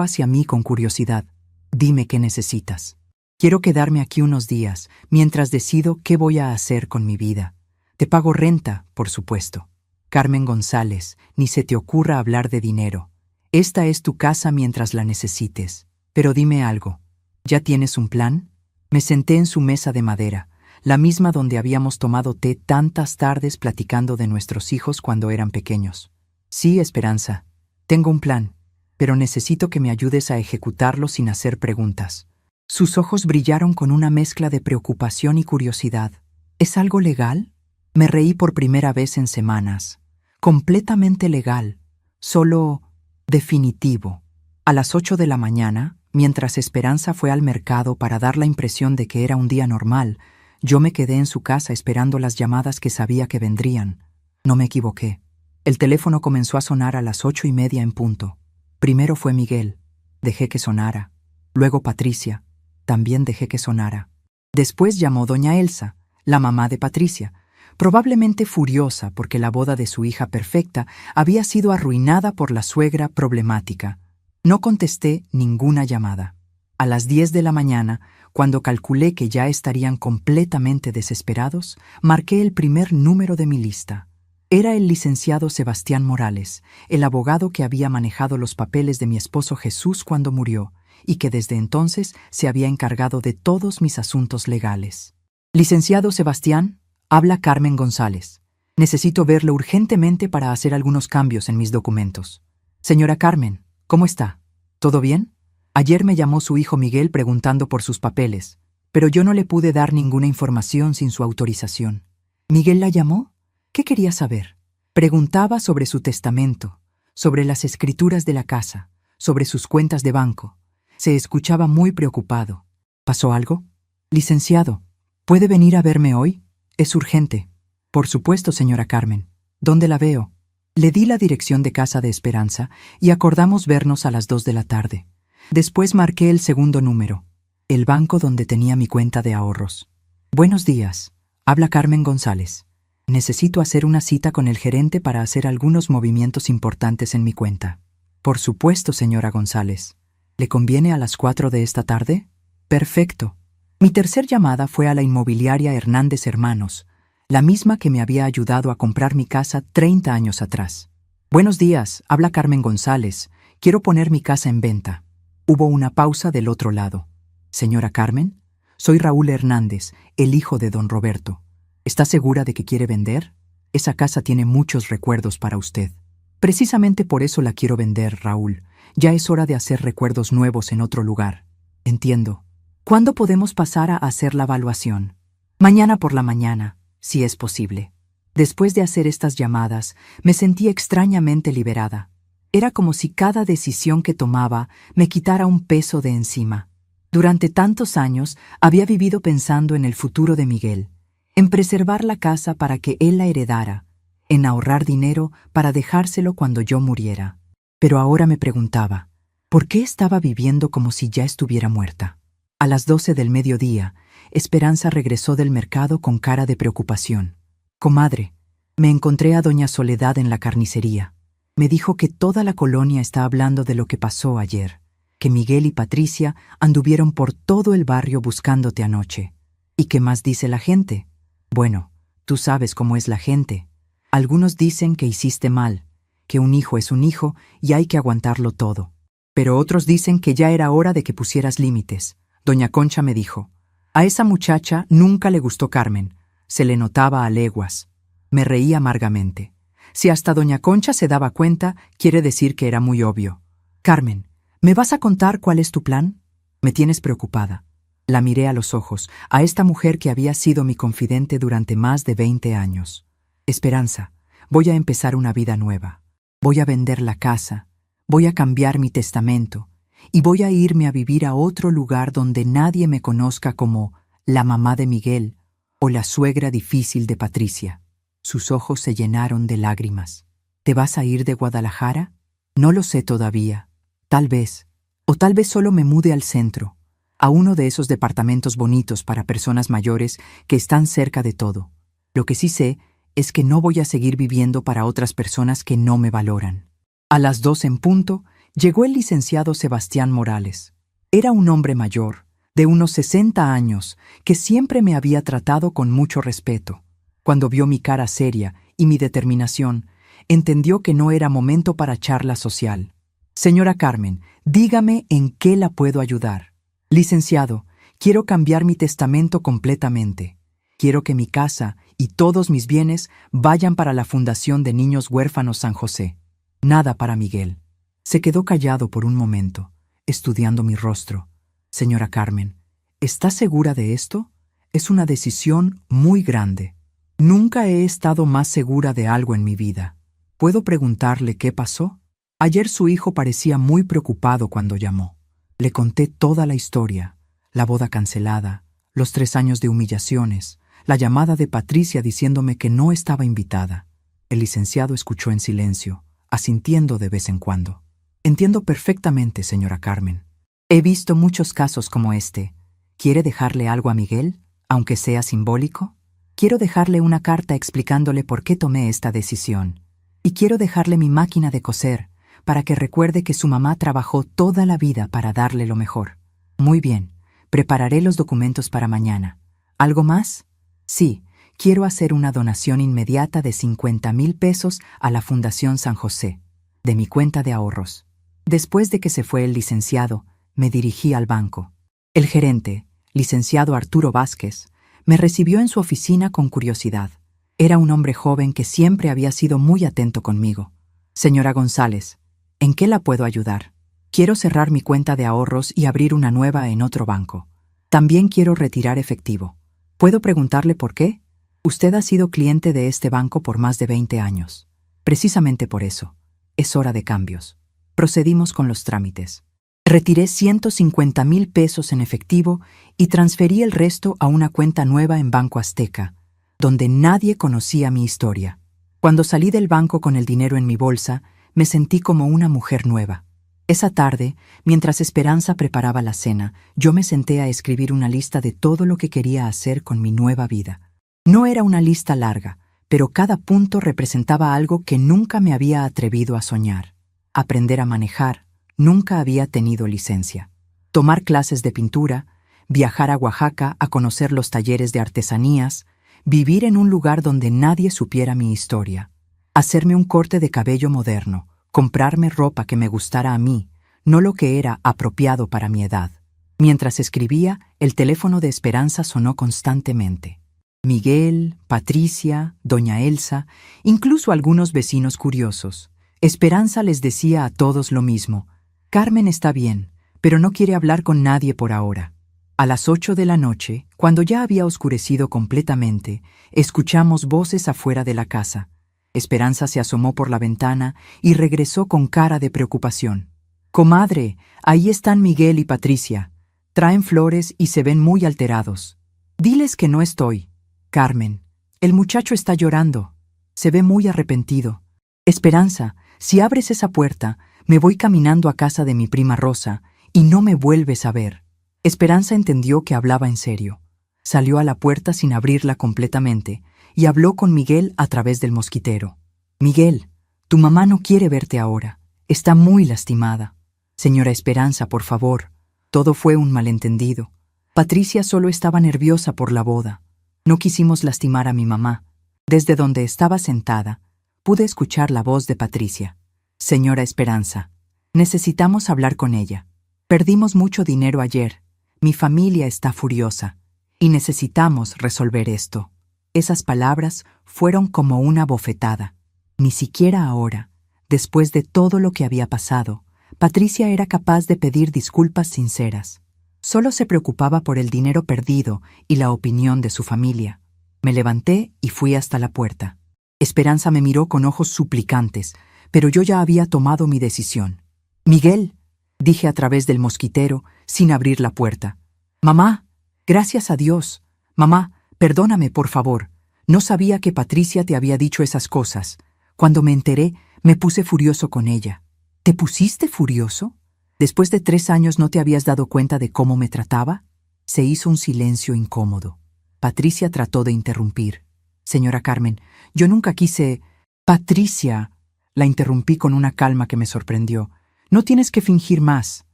hacia mí con curiosidad. Dime qué necesitas. Quiero quedarme aquí unos días, mientras decido qué voy a hacer con mi vida. Te pago renta, por supuesto. Carmen González, ni se te ocurra hablar de dinero. Esta es tu casa mientras la necesites. Pero dime algo. ¿Ya tienes un plan? Me senté en su mesa de madera, la misma donde habíamos tomado té tantas tardes platicando de nuestros hijos cuando eran pequeños. Sí, Esperanza. Tengo un plan, pero necesito que me ayudes a ejecutarlo sin hacer preguntas. Sus ojos brillaron con una mezcla de preocupación y curiosidad. ¿Es algo legal? Me reí por primera vez en semanas. Completamente legal. Solo definitivo. A las 8 de la mañana, mientras Esperanza fue al mercado para dar la impresión de que era un día normal, yo me quedé en su casa esperando las llamadas que sabía que vendrían. No me equivoqué. El teléfono comenzó a sonar a las 8:30 en punto. Primero fue Miguel. Dejé que sonara. Luego Patricia. También dejé que sonara. Después llamó doña Elsa, la mamá de Patricia, probablemente furiosa porque la boda de su hija perfecta había sido arruinada por la suegra problemática. No contesté ninguna llamada. A las 10 de la mañana, cuando calculé que ya estarían completamente desesperados, marqué el primer número de mi lista. Era el licenciado Sebastián Morales, el abogado que había manejado los papeles de mi esposo Jesús cuando murió, y que desde entonces se había encargado de todos mis asuntos legales. Licenciado Sebastián, habla Carmen González. Necesito verlo urgentemente para hacer algunos cambios en mis documentos. Señora Carmen, ¿cómo está? ¿Todo bien? Ayer me llamó su hijo Miguel preguntando por sus papeles, pero yo no le pude dar ninguna información sin su autorización. ¿Miguel la llamó? ¿Qué quería saber? Preguntaba sobre su testamento, sobre las escrituras de la casa, sobre sus cuentas de banco. Se escuchaba muy preocupado. ¿Pasó algo? Licenciado, ¿puede venir a verme hoy? Es urgente. Por supuesto, señora Carmen. ¿Dónde la veo? Le di la dirección de casa de Esperanza y acordamos vernos a las 2 de la tarde. Después marqué el segundo número, el banco donde tenía mi cuenta de ahorros. Buenos días. Habla Carmen González. Necesito hacer una cita con el gerente para hacer algunos movimientos importantes en mi cuenta. Por supuesto, señora González. ¿Le conviene a las 4 de esta tarde? Perfecto. Mi tercer llamada fue a la inmobiliaria Hernández Hermanos, la misma que me había ayudado a comprar mi casa 30 años atrás. Buenos días, habla Carmen González. Quiero poner mi casa en venta. Hubo una pausa del otro lado. Señora Carmen, soy Raúl Hernández, el hijo de don Roberto. ¿Está segura de que quiere vender? Esa casa tiene muchos recuerdos para usted. Precisamente por eso la quiero vender, Raúl. Ya es hora de hacer recuerdos nuevos en otro lugar. Entiendo. ¿Cuándo podemos pasar a hacer la evaluación? Mañana por la mañana, si es posible. Después de hacer estas llamadas, me sentí extrañamente liberada. Era como si cada decisión que tomaba me quitara un peso de encima. Durante tantos años había vivido pensando en el futuro de Miguel, en preservar la casa para que él la heredara, en ahorrar dinero para dejárselo cuando yo muriera. Pero ahora me preguntaba, ¿por qué estaba viviendo como si ya estuviera muerta? A las 12 del mediodía, Esperanza regresó del mercado con cara de preocupación. Comadre, me encontré a doña Soledad en la carnicería. Me dijo que toda la colonia está hablando de lo que pasó ayer, que Miguel y Patricia anduvieron por todo el barrio buscándote anoche. ¿Y qué más dice la gente? Bueno, tú sabes cómo es la gente. Algunos dicen que hiciste mal, que un hijo es un hijo y hay que aguantarlo todo. Pero otros dicen que ya era hora de que pusieras límites. Doña Concha me dijo, a esa muchacha nunca le gustó Carmen, se le notaba a leguas. Me reí amargamente. Si hasta doña Concha se daba cuenta, quiere decir que era muy obvio. Carmen, ¿me vas a contar cuál es tu plan? Me tienes preocupada. La miré a los ojos, a esta mujer que había sido mi confidente durante más de 20 años. Esperanza, voy a empezar una vida nueva. Voy a vender la casa, voy a cambiar mi testamento y voy a irme a vivir a otro lugar donde nadie me conozca como la mamá de Miguel o la suegra difícil de Patricia. Sus ojos se llenaron de lágrimas. ¿Te vas a ir de Guadalajara? No lo sé todavía. Tal vez. O tal vez solo me mude al centro, a uno de esos departamentos bonitos para personas mayores que están cerca de todo. Lo que sí sé es que no voy a seguir viviendo para otras personas que no me valoran. A las 2 en punto, llegó el licenciado Sebastián Morales. Era un hombre mayor, de unos 60 años, que siempre me había tratado con mucho respeto. Cuando vio mi cara seria y mi determinación, entendió que no era momento para charla social. Señora Carmen, dígame en qué la puedo ayudar. Licenciado, quiero cambiar mi testamento completamente. Quiero que mi casa y todos mis bienes vayan para la Fundación de Niños Huérfanos San José. Nada para Miguel. Se quedó callado por un momento, estudiando mi rostro. Señora Carmen, ¿está segura de esto? Es una decisión muy grande. Nunca he estado más segura de algo en mi vida. ¿Puedo preguntarle qué pasó? Ayer su hijo parecía muy preocupado cuando llamó. Le conté toda la historia, la boda cancelada, los 3 años de humillaciones, la llamada de Patricia diciéndome que no estaba invitada. El licenciado escuchó en silencio, asintiendo de vez en cuando. Entiendo perfectamente, señora Carmen. He visto muchos casos como este. ¿Quiere dejarle algo a Miguel, aunque sea simbólico? Quiero dejarle una carta explicándole por qué tomé esta decisión. Y quiero dejarle mi máquina de coser, para que recuerde que su mamá trabajó toda la vida para darle lo mejor. Muy bien, prepararé los documentos para mañana. ¿Algo más? Sí, quiero hacer una donación inmediata de 50,000 pesos a la Fundación San José, de mi cuenta de ahorros. Después de que se fue el licenciado, me dirigí al banco. El gerente, licenciado Arturo Vázquez, me recibió en su oficina con curiosidad. Era un hombre joven que siempre había sido muy atento conmigo. Señora González, ¿en qué la puedo ayudar? Quiero cerrar mi cuenta de ahorros y abrir una nueva en otro banco. También quiero retirar efectivo. ¿Puedo preguntarle por qué? Usted ha sido cliente de este banco por más de 20 años. Precisamente por eso. Es hora de cambios. Procedimos con los trámites. Retiré 150,000 pesos en efectivo y transferí el resto a una cuenta nueva en Banco Azteca, donde nadie conocía mi historia. Cuando salí del banco con el dinero en mi bolsa, me sentí como una mujer nueva. Esa tarde, mientras Esperanza preparaba la cena, yo me senté a escribir una lista de todo lo que quería hacer con mi nueva vida. No era una lista larga, pero cada punto representaba algo que nunca me había atrevido a soñar. Aprender a manejar, nunca había tenido licencia. Tomar clases de pintura, viajar a Oaxaca a conocer los talleres de artesanías, vivir en un lugar donde nadie supiera mi historia. Hacerme un corte de cabello moderno, comprarme ropa que me gustara a mí, no lo que era apropiado para mi edad. Mientras escribía, el teléfono de Esperanza sonó constantemente. Miguel, Patricia, doña Elsa, incluso algunos vecinos curiosos. Esperanza les decía a todos lo mismo. Carmen está bien, pero no quiere hablar con nadie por ahora. A las 8 de la noche, cuando ya había oscurecido completamente, escuchamos voces afuera de la casa. Esperanza se asomó por la ventana y regresó con cara de preocupación. «Comadre, ahí están Miguel y Patricia. Traen flores y se ven muy alterados. Diles que no estoy. Carmen, el muchacho está llorando. Se ve muy arrepentido. Esperanza, si abres esa puerta, me voy caminando a casa de mi prima Rosa y no me vuelves a ver». Esperanza entendió que hablaba en serio. Salió a la puerta sin abrirla completamente y habló con Miguel a través del mosquitero. «Miguel, tu mamá no quiere verte ahora. Está muy lastimada. Señora Esperanza, por favor. Todo fue un malentendido. Patricia solo estaba nerviosa por la boda. No quisimos lastimar a mi mamá». Desde donde estaba sentada, pude escuchar la voz de Patricia. «Señora Esperanza, necesitamos hablar con ella. Perdimos mucho dinero ayer. Mi familia está furiosa. Y necesitamos resolver esto». Esas palabras fueron como una bofetada. Ni siquiera ahora, después de todo lo que había pasado, Patricia era capaz de pedir disculpas sinceras. Solo se preocupaba por el dinero perdido y la opinión de su familia. Me levanté y fui hasta la puerta. Esperanza me miró con ojos suplicantes, pero yo ya había tomado mi decisión. «Miguel», dije a través del mosquitero, sin abrir la puerta. «Mamá, gracias a Dios. Mamá, perdóname, por favor. No sabía que Patricia te había dicho esas cosas. Cuando me enteré, me puse furioso con ella». «¿Te pusiste furioso? ¿Después de 3 años no te habías dado cuenta de cómo me trataba?» Se hizo un silencio incómodo. Patricia trató de interrumpir. «Señora Carmen, yo nunca quise...» «Patricia», La interrumpí con una calma que me sorprendió. No tienes que fingir más.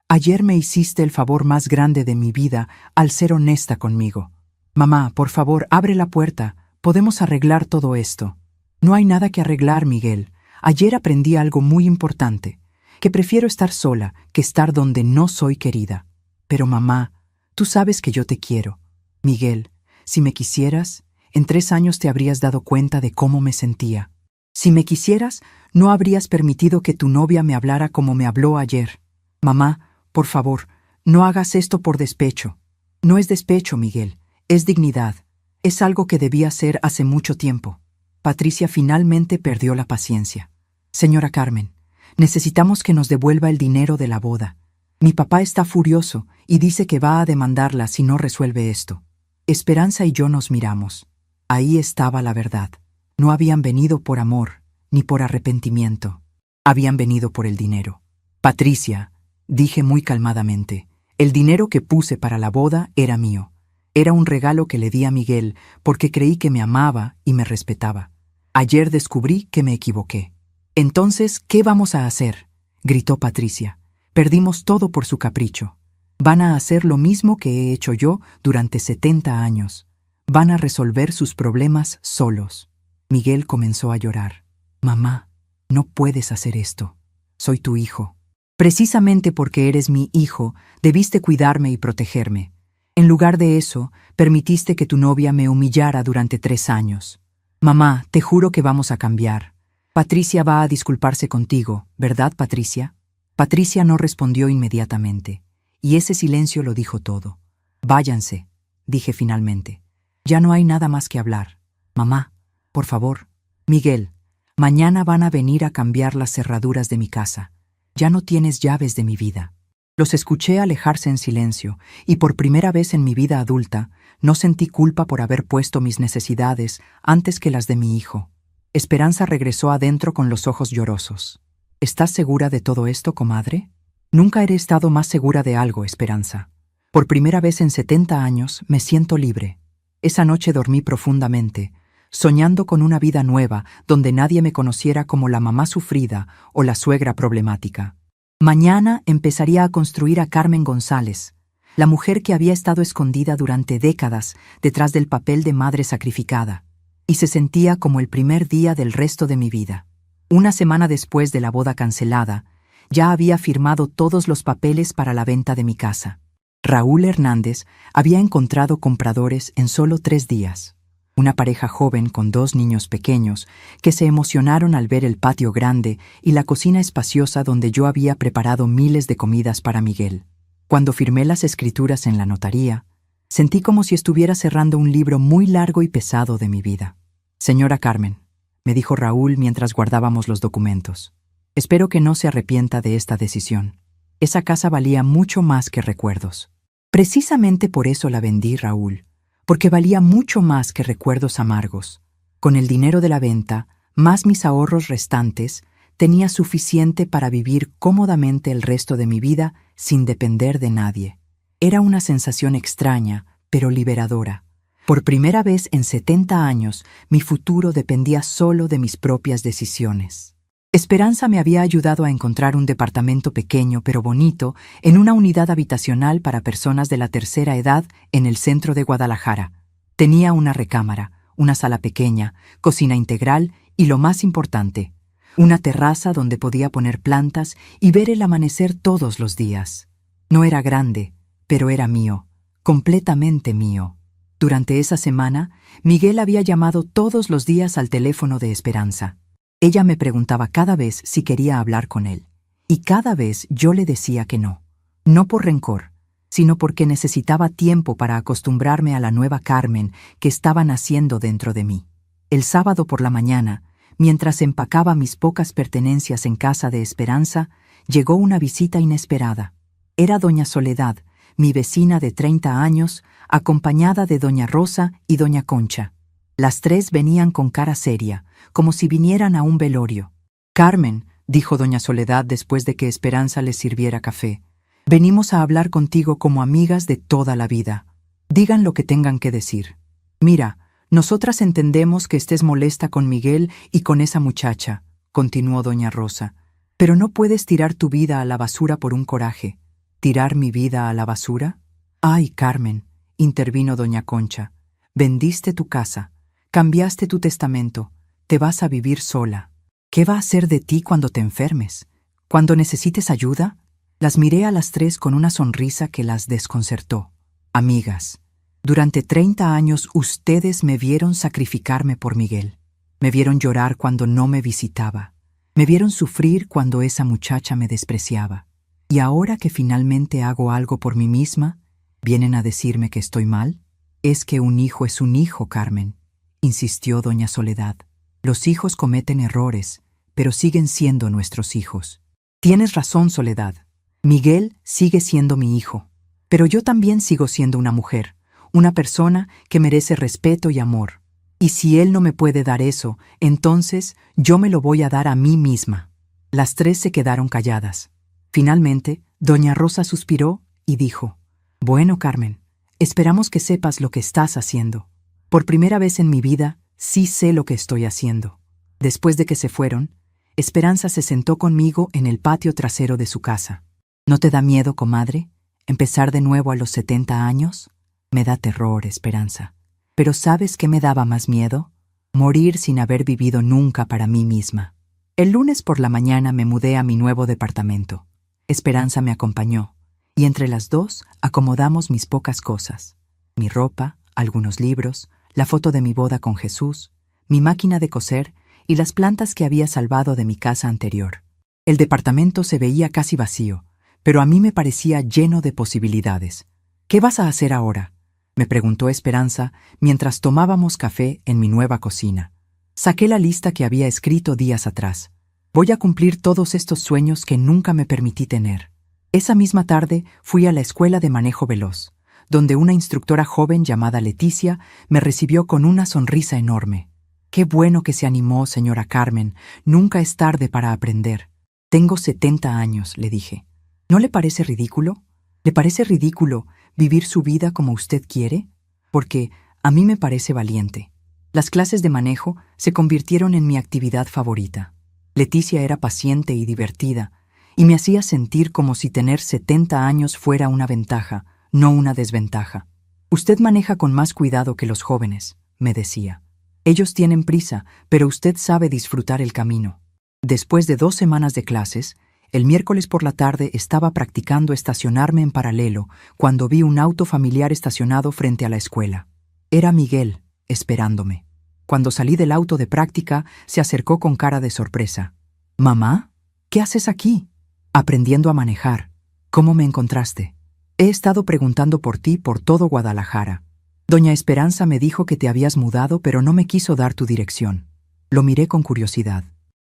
Ayer me hiciste el favor más grande de mi vida al ser honesta conmigo. Mamá, por favor, abre la puerta. Podemos arreglar todo esto. No hay nada que arreglar, Miguel. Ayer aprendí algo muy importante, que prefiero estar sola que estar donde no soy querida. Pero mamá, tú sabes que yo te quiero. Miguel, si me quisieras, en 3 años te habrías dado cuenta de cómo me sentía. Si me quisieras, no habrías permitido que tu novia me hablara como me habló ayer. Mamá, por favor, no hagas esto por despecho. No es despecho, Miguel, es dignidad. Es algo que debía hacer hace mucho tiempo. Patricia finalmente perdió la paciencia. Señora Carmen, necesitamos que nos devuelva el dinero de la boda. Mi papá está furioso y dice que va a demandarla si no resuelve esto. Esperanza y yo nos miramos. Ahí estaba la verdad. No habían venido por amor, ni por arrepentimiento. Habían venido por el dinero. Patricia, dije muy calmadamente, el dinero que puse para la boda era mío. Era un regalo que le di a Miguel porque creí que me amaba y me respetaba. Ayer descubrí que me equivoqué. Entonces, ¿qué vamos a hacer?, gritó Patricia. Perdimos todo por su capricho. Van a hacer lo mismo que he hecho yo durante 70 años. Van a resolver sus problemas solos. Miguel comenzó a llorar. Mamá, no puedes hacer esto. Soy tu hijo. Precisamente porque eres mi hijo, debiste cuidarme y protegerme. En lugar de eso, permitiste que tu novia me humillara durante 3 años. Mamá, te juro que vamos a cambiar. Patricia va a disculparse contigo, ¿verdad, Patricia? Patricia no respondió inmediatamente, y ese silencio lo dijo todo. Váyanse, dije finalmente. Ya no hay nada más que hablar. Mamá, por favor. Miguel, mañana van a venir a cambiar las cerraduras de mi casa. Ya no tienes llaves de mi vida. Los escuché alejarse en silencio, y por primera vez en mi vida adulta, no sentí culpa por haber puesto mis necesidades antes que las de mi hijo. Esperanza regresó adentro con los ojos llorosos. ¿Estás segura de todo esto, comadre? Nunca he estado más segura de algo, Esperanza. Por primera vez en 70 años me siento libre. Esa noche dormí profundamente, soñando con una vida nueva donde nadie me conociera como la mamá sufrida o la suegra problemática. Mañana empezaría a construir a Carmen González, la mujer que había estado escondida durante décadas detrás del papel de madre sacrificada, y se sentía como el primer día del resto de mi vida. Una semana después de la boda cancelada, ya había firmado todos los papeles para la venta de mi casa. Raúl Hernández había encontrado compradores en solo 3 días. Una pareja joven con 2 niños pequeños que se emocionaron al ver el patio grande y la cocina espaciosa donde yo había preparado miles de comidas para Miguel. Cuando firmé las escrituras en la notaría, sentí como si estuviera cerrando un libro muy largo y pesado de mi vida. Señora Carmen, me dijo Raúl mientras guardábamos los documentos, espero que no se arrepienta de esta decisión. Esa casa valía mucho más que recuerdos. Precisamente por eso la vendí, Raúl, porque valía mucho más que recuerdos amargos. Con el dinero de la venta, más mis ahorros restantes, tenía suficiente para vivir cómodamente el resto de mi vida sin depender de nadie. Era una sensación extraña, pero liberadora. Por primera vez en 70 años, mi futuro dependía solo de mis propias decisiones. Esperanza me había ayudado a encontrar un departamento pequeño pero bonito en una unidad habitacional para personas de la tercera edad en el centro de Guadalajara. Tenía una recámara, una sala pequeña, cocina integral y, lo más importante, una terraza donde podía poner plantas y ver el amanecer todos los días. No era grande, pero era mío, completamente mío. Durante esa semana, Miguel había llamado todos los días al teléfono de Esperanza. Ella me preguntaba cada vez si quería hablar con él, y cada vez yo le decía que no. No por rencor, sino porque necesitaba tiempo para acostumbrarme a la nueva Carmen que estaba naciendo dentro de mí. El sábado por la mañana, mientras empacaba mis pocas pertenencias en casa de Esperanza, llegó una visita inesperada. Era doña Soledad, mi vecina de 30 años, acompañada de doña Rosa y doña Concha. Las 3 venían con cara seria, como si vinieran a un velorio. «Carmen», dijo doña Soledad después de que Esperanza les sirviera café, «venimos a hablar contigo como amigas de toda la vida. Digan lo que tengan que decir. Mira, nosotras entendemos que estés molesta con Miguel y con esa muchacha, continuó doña Rosa, pero no puedes tirar tu vida a la basura por un coraje. ¿Tirar mi vida a la basura? Ay, Carmen, intervino doña Concha, vendiste tu casa, cambiaste tu testamento, te vas a vivir sola. ¿Qué va a hacer de ti cuando te enfermes? ¿Cuando necesites ayuda? Las miré a las tres con una sonrisa que las desconcertó. Amigas, durante 30 años ustedes me vieron sacrificarme por Miguel. Me vieron llorar cuando no me visitaba. Me vieron sufrir cuando esa muchacha me despreciaba. Y ahora que finalmente hago algo por mí misma, ¿vienen a decirme que estoy mal? Es que un hijo es un hijo, Carmen, insistió doña Soledad. Los hijos cometen errores, pero siguen siendo nuestros hijos. Tienes razón, Soledad. Miguel sigue siendo mi hijo, pero yo también sigo siendo una mujer, una persona que merece respeto y amor. Y si él no me puede dar eso, entonces yo me lo voy a dar a mí misma. Las tres se quedaron calladas. Finalmente, doña Rosa suspiró y dijo: Bueno, Carmen, esperamos que sepas lo que estás haciendo. Por primera vez en mi vida, sí sé lo que estoy haciendo. Después de que se fueron, Esperanza se sentó conmigo en el patio trasero de su casa. ¿No te da miedo, comadre, empezar de nuevo a los 70 años? Me da terror, Esperanza. ¿Pero sabes qué me daba más miedo? Morir sin haber vivido nunca para mí misma. El lunes por la mañana me mudé a mi nuevo departamento. Esperanza me acompañó, y entre las dos acomodamos mis pocas cosas. Mi ropa, algunos libros, la foto de mi boda con Jesús, mi máquina de coser y las plantas que había salvado de mi casa anterior. El departamento se veía casi vacío, pero a mí me parecía lleno de posibilidades. ¿Qué vas a hacer ahora?, me preguntó Esperanza mientras tomábamos café en mi nueva cocina. Saqué la lista que había escrito días atrás. Voy a cumplir todos estos sueños que nunca me permití tener. Esa misma tarde fui a la escuela de manejo veloz, donde una instructora joven llamada Leticia me recibió con una sonrisa enorme. Qué bueno que se animó, señora Carmen. Nunca es tarde para aprender. Tengo 70 años, le dije. ¿No le parece ridículo? ¿Le parece ridículo vivir su vida como usted quiere? Porque a mí me parece valiente. Las clases de manejo se convirtieron en mi actividad favorita. Leticia era paciente y divertida, y me hacía sentir como si tener 70 años fuera una ventaja, no una desventaja. Usted maneja con más cuidado que los jóvenes, me decía. Ellos tienen prisa, pero usted sabe disfrutar el camino. Después de 2 semanas de clases, el miércoles por la tarde estaba practicando estacionarme en paralelo cuando vi un auto familiar estacionado frente a la escuela. Era Miguel, esperándome. Cuando salí del auto de práctica, se acercó con cara de sorpresa. «Mamá, ¿qué haces aquí?» «Aprendiendo a manejar. ¿Cómo me encontraste?» «He estado preguntando por ti por todo Guadalajara. Doña Esperanza me dijo que te habías mudado, pero no me quiso dar tu dirección». Lo miré con curiosidad.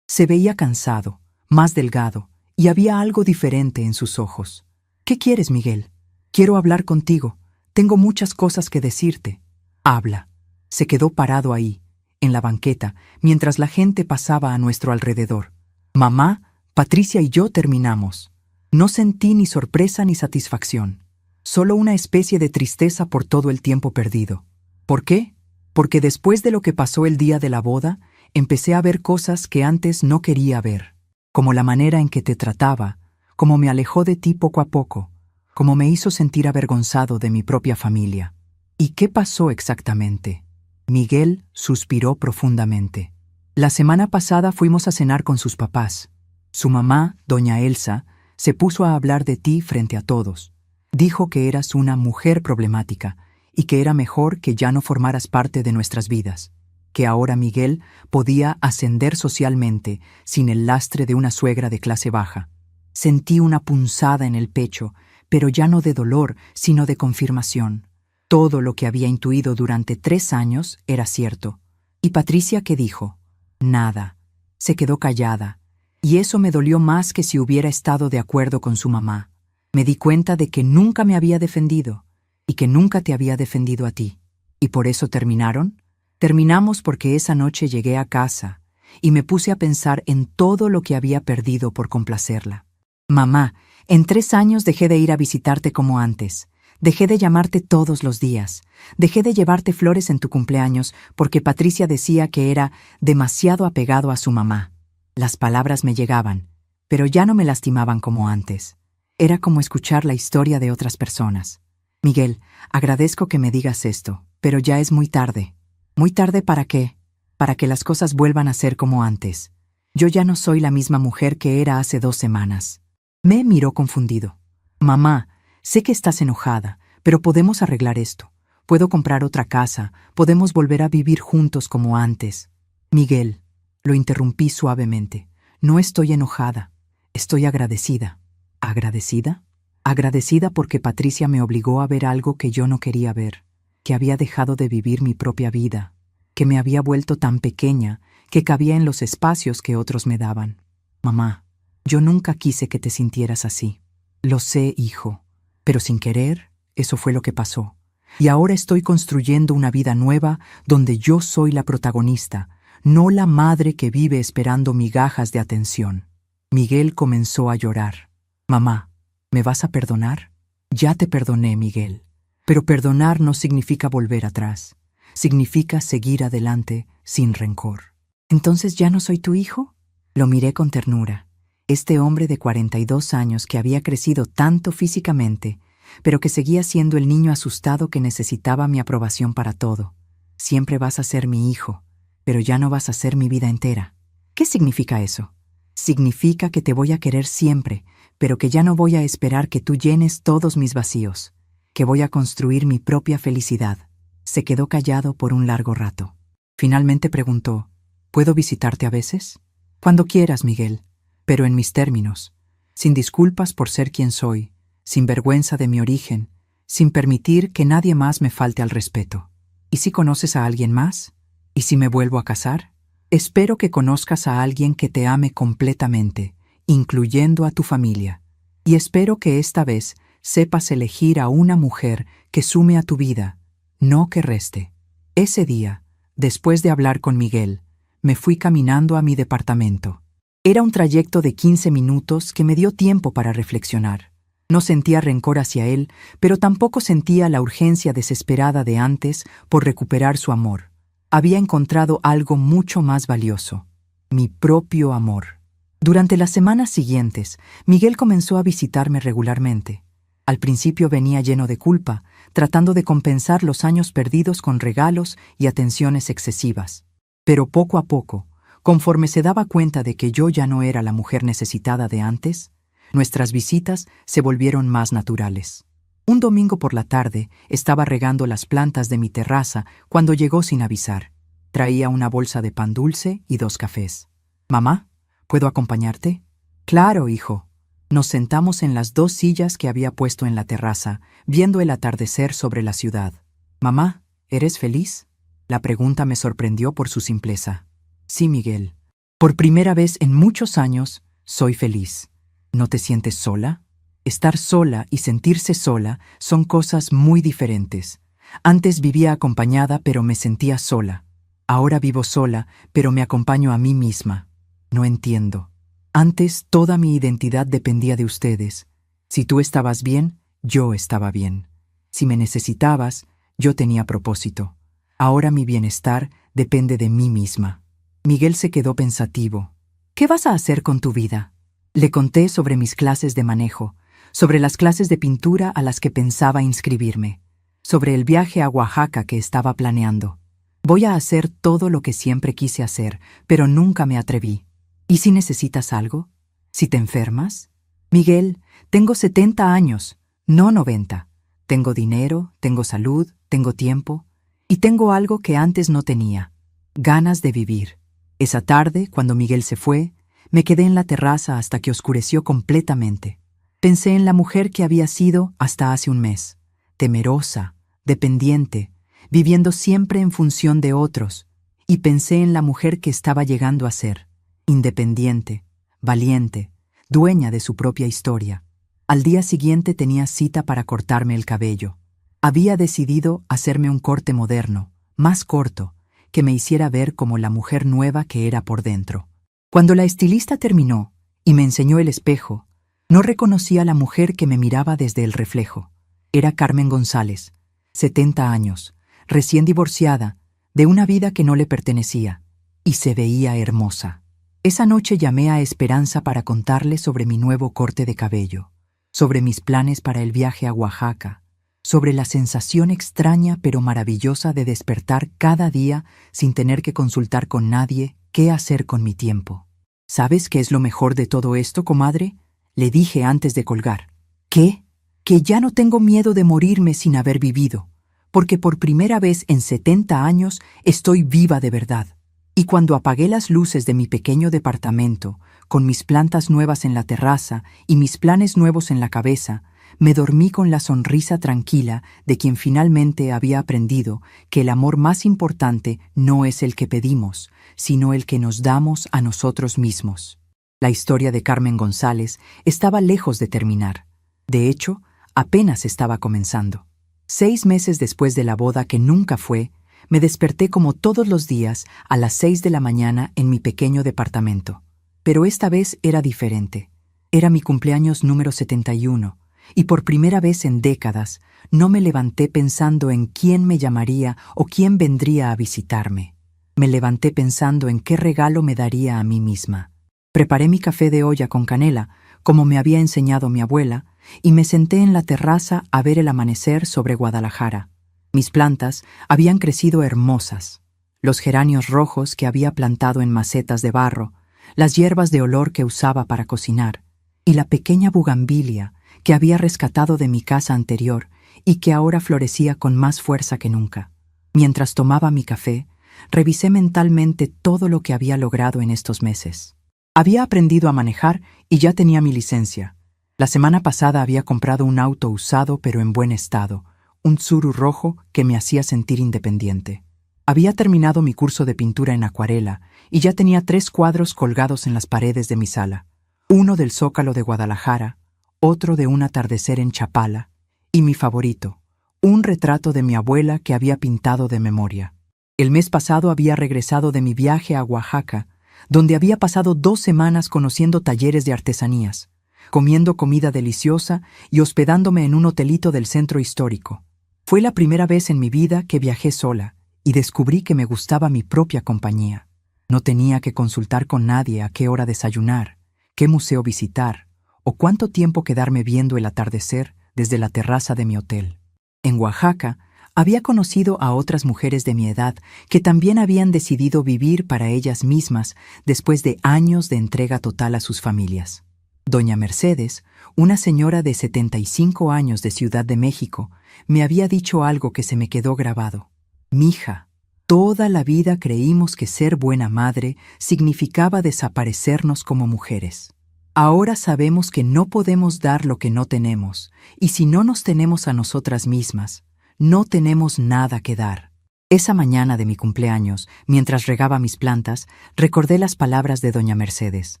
Se veía cansado, más delgado, y había algo diferente en sus ojos. «¿Qué quieres, Miguel?» «Quiero hablar contigo. Tengo muchas cosas que decirte». «Habla». Se quedó parado ahí, en la banqueta, mientras la gente pasaba a nuestro alrededor. Mamá, Patricia y yo terminamos. No sentí ni sorpresa ni satisfacción. Solo una especie de tristeza por todo el tiempo perdido. ¿Por qué? Porque después de lo que pasó el día de la boda, empecé a ver cosas que antes no quería ver. Como la manera en que te trataba, como me alejó de ti poco a poco, como me hizo sentir avergonzado de mi propia familia. ¿Y qué pasó exactamente? Miguel suspiró profundamente. La semana pasada fuimos a cenar con sus papás. Su mamá, doña Elsa, se puso a hablar de ti frente a todos. Dijo que eras una mujer problemática y que era mejor que ya no formaras parte de nuestras vidas, que ahora Miguel podía ascender socialmente sin el lastre de una suegra de clase baja. Sentí una punzada en el pecho, pero ya no de dolor, sino de confirmación. Todo lo que había intuido durante 3 años era cierto. ¿Y Patricia qué dijo? Nada. Se quedó callada. Y eso me dolió más que si hubiera estado de acuerdo con su mamá. Me di cuenta de que nunca me había defendido y que nunca te había defendido a ti. ¿Y por eso terminaron? Terminamos porque esa noche llegué a casa y me puse a pensar en todo lo que había perdido por complacerla. Mamá, en 3 años dejé de ir a visitarte como antes. Dejé de llamarte todos los días. Dejé de llevarte flores en tu cumpleaños porque Patricia decía que era demasiado apegado a su mamá. Las palabras me llegaban, pero ya no me lastimaban como antes. Era como escuchar la historia de otras personas. Miguel, agradezco que me digas esto, pero ya es muy tarde. ¿Muy tarde para qué? Para que las cosas vuelvan a ser como antes. Yo ya no soy la misma mujer que era hace 2 semanas. Me miró confundido. Mamá, sé que estás enojada, pero podemos arreglar esto. Puedo comprar otra casa, podemos volver a vivir juntos como antes. Miguel, lo interrumpí suavemente. No estoy enojada, estoy agradecida. ¿Agradecida? Agradecida porque Patricia me obligó a ver algo que yo no quería ver, que había dejado de vivir mi propia vida, que me había vuelto tan pequeña que cabía en los espacios que otros me daban. Mamá, yo nunca quise que te sintieras así. Lo sé, hijo, pero sin querer, eso fue lo que pasó. Y ahora estoy construyendo una vida nueva donde yo soy la protagonista, no la madre que vive esperando migajas de atención. Miguel comenzó a llorar. Mamá, ¿me vas a perdonar? Ya te perdoné, Miguel. Pero perdonar no significa volver atrás. Significa seguir adelante sin rencor. ¿Entonces ya no soy tu hijo? Lo miré con ternura. Este hombre de 42 años que había crecido tanto físicamente, pero que seguía siendo el niño asustado que necesitaba mi aprobación para todo. Siempre vas a ser mi hijo, pero ya no vas a ser mi vida entera. ¿Qué significa eso? Significa que te voy a querer siempre, pero que ya no voy a esperar que tú llenes todos mis vacíos, que voy a construir mi propia felicidad. Se quedó callado por un largo rato. Finalmente preguntó, ¿puedo visitarte a veces? Cuando quieras, Miguel, pero en mis términos, sin disculpas por ser quien soy, sin vergüenza de mi origen, sin permitir que nadie más me falte al respeto. ¿Y si conoces a alguien más? ¿Y si me vuelvo a casar? Espero que conozcas a alguien que te ame completamente, incluyendo a tu familia. Y espero que esta vez sepas elegir a una mujer que sume a tu vida, no que reste. Ese día, después de hablar con Miguel, me fui caminando a mi departamento. Era un trayecto de 15 minutos que me dio tiempo para reflexionar. No sentía rencor hacia él, pero tampoco sentía la urgencia desesperada de antes por recuperar su amor. Había encontrado algo mucho más valioso, mi propio amor. Durante las semanas siguientes, Miguel comenzó a visitarme regularmente. Al principio venía lleno de culpa, tratando de compensar los años perdidos con regalos y atenciones excesivas. Pero poco a poco, conforme se daba cuenta de que yo ya no era la mujer necesitada de antes, nuestras visitas se volvieron más naturales. Un domingo por la tarde estaba regando las plantas de mi terraza cuando llegó sin avisar. Traía una bolsa de pan dulce y 2 cafés. «Mamá, ¿puedo acompañarte?» «Claro, hijo». Nos sentamos en las 2 sillas que había puesto en la terraza, viendo el atardecer sobre la ciudad. «Mamá, ¿eres feliz?» La pregunta me sorprendió por su simpleza. «Sí, Miguel. Por primera vez en muchos años, soy feliz». ¿No te sientes sola? Estar sola y sentirse sola son cosas muy diferentes. Antes vivía acompañada, pero me sentía sola. Ahora vivo sola, pero me acompaño a mí misma. No entiendo. Antes toda mi identidad dependía de ustedes. Si tú estabas bien, yo estaba bien. Si me necesitabas, yo tenía propósito. Ahora mi bienestar depende de mí misma. Miguel se quedó pensativo. ¿Qué vas a hacer con tu vida? Le conté sobre mis clases de manejo, sobre las clases de pintura a las que pensaba inscribirme, sobre el viaje a Oaxaca que estaba planeando. Voy a hacer todo lo que siempre quise hacer, pero nunca me atreví. ¿Y si necesitas algo? ¿Si te enfermas? Miguel, tengo 70 años, no 90. Tengo dinero, tengo salud, tengo tiempo, y tengo algo que antes no tenía, ganas de vivir. Esa tarde, cuando Miguel se fue, me quedé en la terraza hasta que oscureció completamente. Pensé en la mujer que había sido hasta hace un mes, temerosa, dependiente, viviendo siempre en función de otros, y pensé en la mujer que estaba llegando a ser, independiente, valiente, dueña de su propia historia. Al día siguiente tenía cita para cortarme el cabello. Había decidido hacerme un corte moderno, más corto, que me hiciera ver como la mujer nueva que era por dentro. Cuando la estilista terminó y me enseñó el espejo, no reconocí a la mujer que me miraba desde el reflejo. Era Carmen González, 70 años, recién divorciada, de una vida que no le pertenecía, y se veía hermosa. Esa noche llamé a Esperanza para contarle sobre mi nuevo corte de cabello, sobre mis planes para el viaje a Oaxaca, sobre la sensación extraña pero maravillosa de despertar cada día sin tener que consultar con nadie qué hacer con mi tiempo. ¿Sabes qué es lo mejor de todo esto, comadre?, le dije antes de colgar. ¿Qué? Que ya no tengo miedo de morirme sin haber vivido, porque por primera vez en 70 años estoy viva de verdad. Y cuando apagué las luces de mi pequeño departamento, con mis plantas nuevas en la terraza y mis planes nuevos en la cabeza, me dormí con la sonrisa tranquila de quien finalmente había aprendido que el amor más importante no es el que pedimos, sino el que nos damos a nosotros mismos. La historia de Carmen González estaba lejos de terminar. De hecho, apenas estaba comenzando. 6 meses después de la boda que nunca fue, me desperté como todos los días a las 6 de la mañana en mi pequeño departamento. Pero esta vez era diferente. Era mi cumpleaños número 71, y por primera vez en décadas no me levanté pensando en quién me llamaría o quién vendría a visitarme. Me levanté pensando en qué regalo me daría a mí misma. Preparé mi café de olla con canela, como me había enseñado mi abuela, y me senté en la terraza a ver el amanecer sobre Guadalajara. Mis plantas habían crecido hermosas. Los geranios rojos que había plantado en macetas de barro, las hierbas de olor que usaba para cocinar, y la pequeña bugambilia que había rescatado de mi casa anterior y que ahora florecía con más fuerza que nunca. Mientras tomaba mi café, revisé mentalmente todo lo que había logrado en estos meses. Había aprendido a manejar y ya tenía mi licencia. La semana pasada había comprado un auto usado pero en buen estado, un Tsuru rojo que me hacía sentir independiente. Había terminado mi curso de pintura en acuarela y ya tenía 3 cuadros colgados en las paredes de mi sala. Uno del Zócalo de Guadalajara, otro de un atardecer en Chapala y mi favorito, un retrato de mi abuela que había pintado de memoria. El mes pasado había regresado de mi viaje a Oaxaca, donde había pasado 2 semanas conociendo talleres de artesanías, comiendo comida deliciosa y hospedándome en un hotelito del centro histórico. Fue la primera vez en mi vida que viajé sola y descubrí que me gustaba mi propia compañía. No tenía que consultar con nadie a qué hora desayunar, qué museo visitar o cuánto tiempo quedarme viendo el atardecer desde la terraza de mi hotel. En Oaxaca había conocido a otras mujeres de mi edad que también habían decidido vivir para ellas mismas después de años de entrega total a sus familias. Doña Mercedes, una señora de 75 años de Ciudad de México, me había dicho algo que se me quedó grabado. Mija, toda la vida creímos que ser buena madre significaba desaparecernos como mujeres. Ahora sabemos que no podemos dar lo que no tenemos, y si no nos tenemos a nosotras mismas, no tenemos nada que dar. Esa mañana de mi cumpleaños, mientras regaba mis plantas, recordé las palabras de doña Mercedes.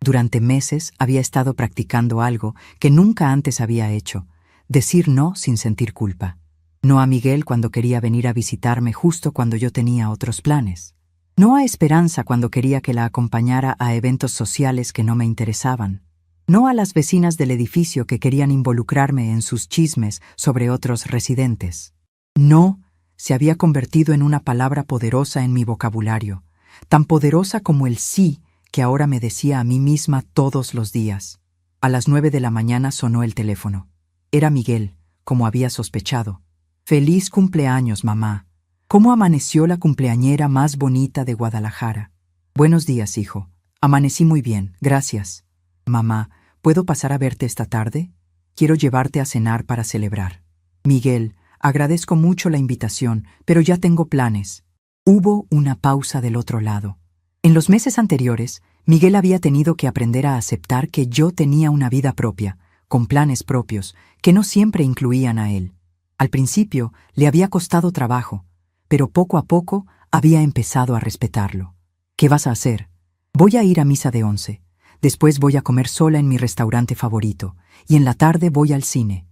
Durante meses había estado practicando algo que nunca antes había hecho: decir no sin sentir culpa. No a Miguel cuando quería venir a visitarme justo cuando yo tenía otros planes. No a Esperanza cuando quería que la acompañara a eventos sociales que no me interesaban. No a las vecinas del edificio que querían involucrarme en sus chismes sobre otros residentes. No se había convertido en una palabra poderosa en mi vocabulario, tan poderosa como el sí que ahora me decía a mí misma todos los días. A las 9 de la mañana sonó el teléfono. Era Miguel, como había sospechado. «Feliz cumpleaños, mamá. ¿Cómo amaneció la cumpleañera más bonita de Guadalajara?» «Buenos días, hijo. Amanecí muy bien, gracias. Mamá, ¿puedo pasar a verte esta tarde? Quiero llevarte a cenar para celebrar». «Miguel, agradezco mucho la invitación, pero ya tengo planes». Hubo una pausa del otro lado. En los meses anteriores, Miguel había tenido que aprender a aceptar que yo tenía una vida propia, con planes propios, que no siempre incluían a él. Al principio le había costado trabajo, pero poco a poco había empezado a respetarlo. «¿Qué vas a hacer?» «Voy a ir a misa de 11. Después voy a comer sola en mi restaurante favorito, y en la tarde voy al cine.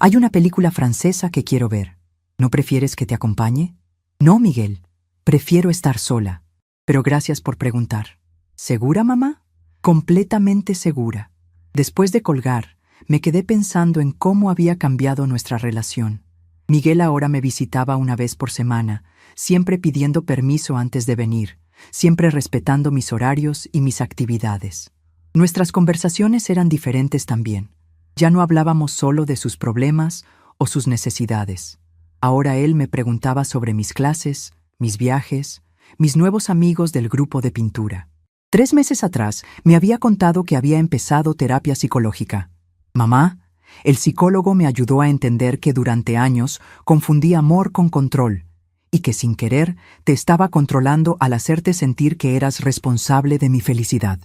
Hay una película francesa que quiero ver. ¿No prefieres que te acompañe?» «No, Miguel. Prefiero estar sola. Pero gracias por preguntar». «¿Segura, mamá?» «Completamente segura». Después de colgar, me quedé pensando en cómo había cambiado nuestra relación. Miguel ahora me visitaba una vez por semana, siempre pidiendo permiso antes de venir, siempre respetando mis horarios y mis actividades. Nuestras conversaciones eran diferentes también. Ya no hablábamos solo de sus problemas o sus necesidades. Ahora él me preguntaba sobre mis clases, mis viajes, mis nuevos amigos del grupo de pintura. 3 meses atrás me había contado que había empezado terapia psicológica. Mamá, el psicólogo me ayudó a entender que durante años confundí amor con control y que sin querer te estaba controlando al hacerte sentir que eras responsable de mi felicidad.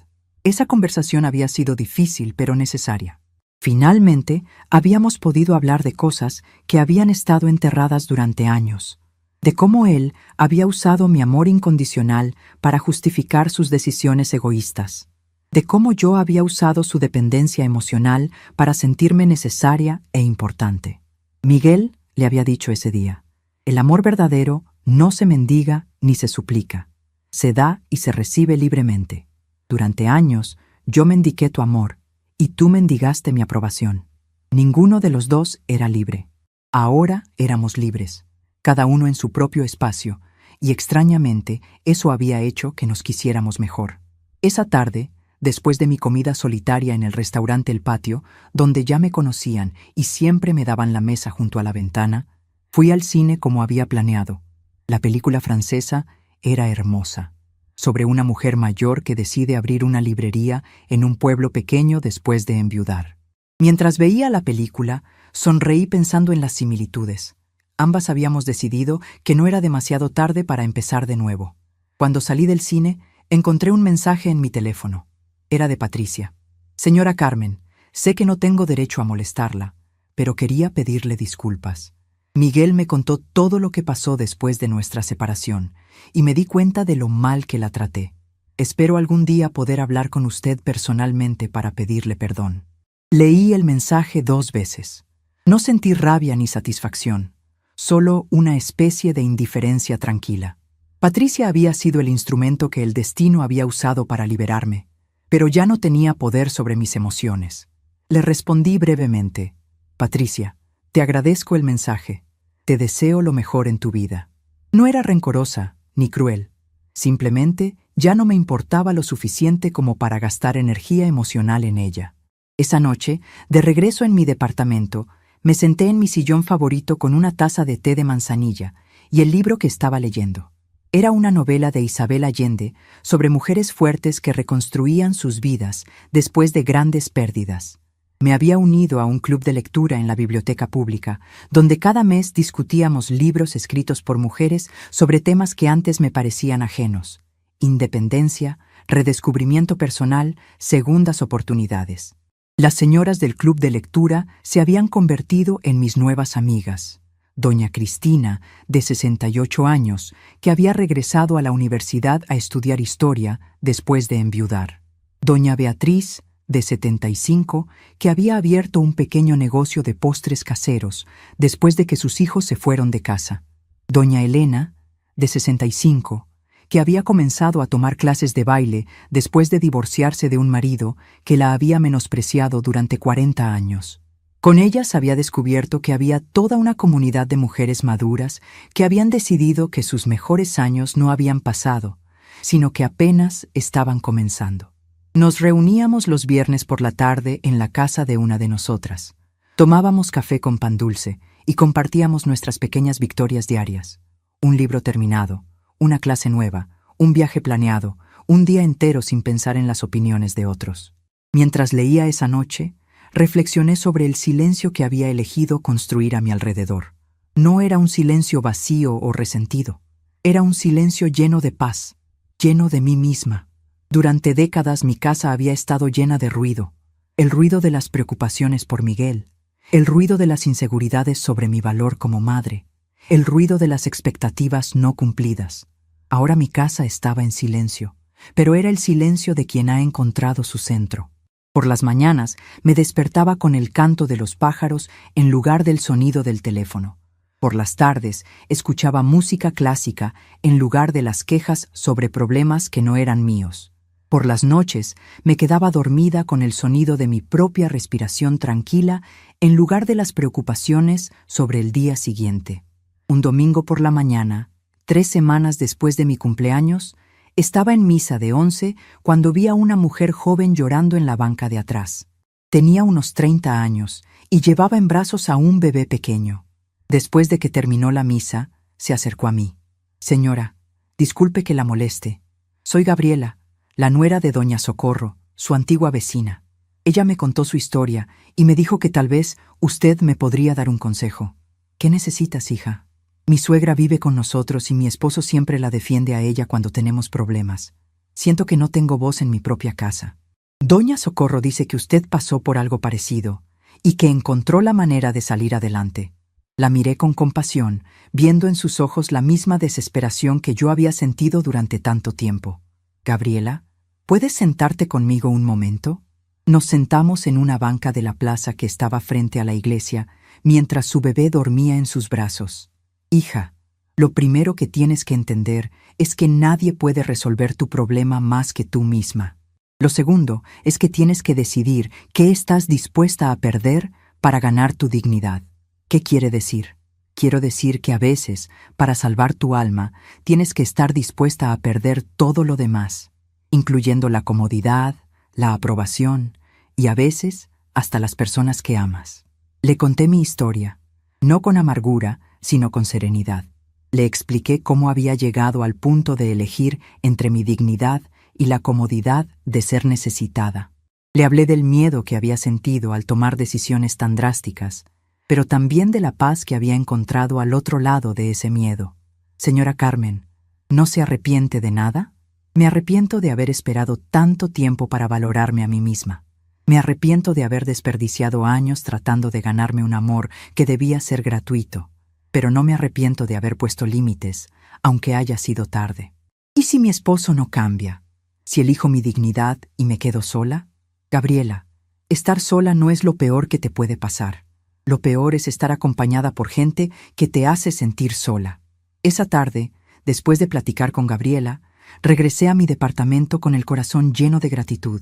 Esa conversación había sido difícil pero necesaria. Finalmente, habíamos podido hablar de cosas que habían estado enterradas durante años, de cómo él había usado mi amor incondicional para justificar sus decisiones egoístas, de cómo yo había usado su dependencia emocional para sentirme necesaria e importante. Miguel le había dicho ese día, el amor verdadero no se mendiga ni se suplica, se da y se recibe libremente. Durante años yo mendiqué tu amor, y tú mendigaste mi aprobación. Ninguno de los dos era libre. Ahora éramos libres, cada uno en su propio espacio, y extrañamente eso había hecho que nos quisiéramos mejor. Esa tarde, después de mi comida solitaria en el restaurante El Patio, donde ya me conocían y siempre me daban la mesa junto a la ventana, fui al cine como había planeado. La película francesa era hermosa, sobre una mujer mayor que decide abrir una librería en un pueblo pequeño después de enviudar. Mientras veía la película, sonreí pensando en las similitudes. Ambas habíamos decidido que no era demasiado tarde para empezar de nuevo. Cuando salí del cine, encontré un mensaje en mi teléfono. Era de Patricia. Señora Carmen, sé que no tengo derecho a molestarla, pero quería pedirle disculpas. Miguel me contó todo lo que pasó después de nuestra separación, y me di cuenta de lo mal que la traté. Espero algún día poder hablar con usted personalmente para pedirle perdón. Leí el mensaje 2 veces. No sentí rabia ni satisfacción, solo una especie de indiferencia tranquila. Patricia había sido el instrumento que el destino había usado para liberarme, pero ya no tenía poder sobre mis emociones. Le respondí brevemente, Patricia, te agradezco el mensaje. Te deseo lo mejor en tu vida. No era rencorosa ni cruel. Simplemente ya no me importaba lo suficiente como para gastar energía emocional en ella. Esa noche, de regreso en mi departamento, me senté en mi sillón favorito con una taza de té de manzanilla y el libro que estaba leyendo. Era una novela de Isabel Allende sobre mujeres fuertes que reconstruían sus vidas después de grandes pérdidas. Me había unido a un club de lectura en la biblioteca pública, donde cada mes discutíamos libros escritos por mujeres sobre temas que antes me parecían ajenos: independencia, redescubrimiento personal, segundas oportunidades. Las señoras del club de lectura se habían convertido en mis nuevas amigas. Doña Cristina, de 68 años, que había regresado a la universidad a estudiar historia después de enviudar. Doña Beatriz, de 75, que había abierto un pequeño negocio de postres caseros después de que sus hijos se fueron de casa. Doña Elena, de 65, que había comenzado a tomar clases de baile después de divorciarse de un marido que la había menospreciado durante 40 años. Con ellas había descubierto que había toda una comunidad de mujeres maduras que habían decidido que sus mejores años no habían pasado, sino que apenas estaban comenzando. Nos reuníamos los viernes por la tarde en la casa de una de nosotras. Tomábamos café con pan dulce y compartíamos nuestras pequeñas victorias diarias. Un libro terminado, una clase nueva, un viaje planeado, un día entero sin pensar en las opiniones de otros. Mientras leía esa noche, reflexioné sobre el silencio que había elegido construir a mi alrededor. No era un silencio vacío o resentido. Era un silencio lleno de paz, lleno de mí misma. Durante décadas mi casa había estado llena de ruido, el ruido de las preocupaciones por Miguel, el ruido de las inseguridades sobre mi valor como madre, el ruido de las expectativas no cumplidas. Ahora mi casa estaba en silencio, pero era el silencio de quien ha encontrado su centro. Por las mañanas me despertaba con el canto de los pájaros en lugar del sonido del teléfono. Por las tardes escuchaba música clásica en lugar de las quejas sobre problemas que no eran míos. Por las noches me quedaba dormida con el sonido de mi propia respiración tranquila en lugar de las preocupaciones sobre el día siguiente. Un domingo por la mañana, 3 semanas después de mi cumpleaños, Estaba en misa de 11 cuando vi a una mujer joven llorando en la banca de atrás. Tenía unos 30 años y llevaba en brazos a un bebé pequeño. Después de que terminó la misa, se acercó a mí. Señora, disculpe que la moleste. Soy Gabriela, la nuera de doña Socorro, su antigua vecina. Ella me contó su historia y me dijo que tal vez usted me podría dar un consejo. ¿Qué necesitas, hija? Mi suegra vive con nosotros y mi esposo siempre la defiende a ella cuando tenemos problemas. Siento que no tengo voz en mi propia casa. Doña Socorro dice que usted pasó por algo parecido y que encontró la manera de salir adelante. La miré con compasión, viendo en sus ojos la misma desesperación que yo había sentido durante tanto tiempo. Gabriela, ¿puedes sentarte conmigo un momento? Nos sentamos en una banca de la plaza que estaba frente a la iglesia, mientras su bebé dormía en sus brazos. Hija, lo primero que tienes que entender es que nadie puede resolver tu problema más que tú misma. Lo segundo es que tienes que decidir qué estás dispuesta a perder para ganar tu dignidad. ¿Qué quiere decir? Quiero decir que a veces, para salvar tu alma, tienes que estar dispuesta a perder todo lo demás, incluyendo la comodidad, la aprobación y a veces hasta las personas que amas. Le conté mi historia, no con amargura, sino con serenidad. Le expliqué cómo había llegado al punto de elegir entre mi dignidad y la comodidad de ser necesitada. Le hablé del miedo que había sentido al tomar decisiones tan drásticas, pero también de la paz que había encontrado al otro lado de ese miedo. Señora Carmen, ¿no se arrepiente de nada? Me arrepiento de haber esperado tanto tiempo para valorarme a mí misma. Me arrepiento de haber desperdiciado años tratando de ganarme un amor que debía ser gratuito. Pero no me arrepiento de haber puesto límites, aunque haya sido tarde. ¿Y si mi esposo no cambia? ¿Si elijo mi dignidad y me quedo sola? Gabriela, estar sola no es lo peor que te puede pasar. Lo peor es estar acompañada por gente que te hace sentir sola. Esa tarde, después de platicar con Gabriela, regresé a mi departamento con el corazón lleno de gratitud.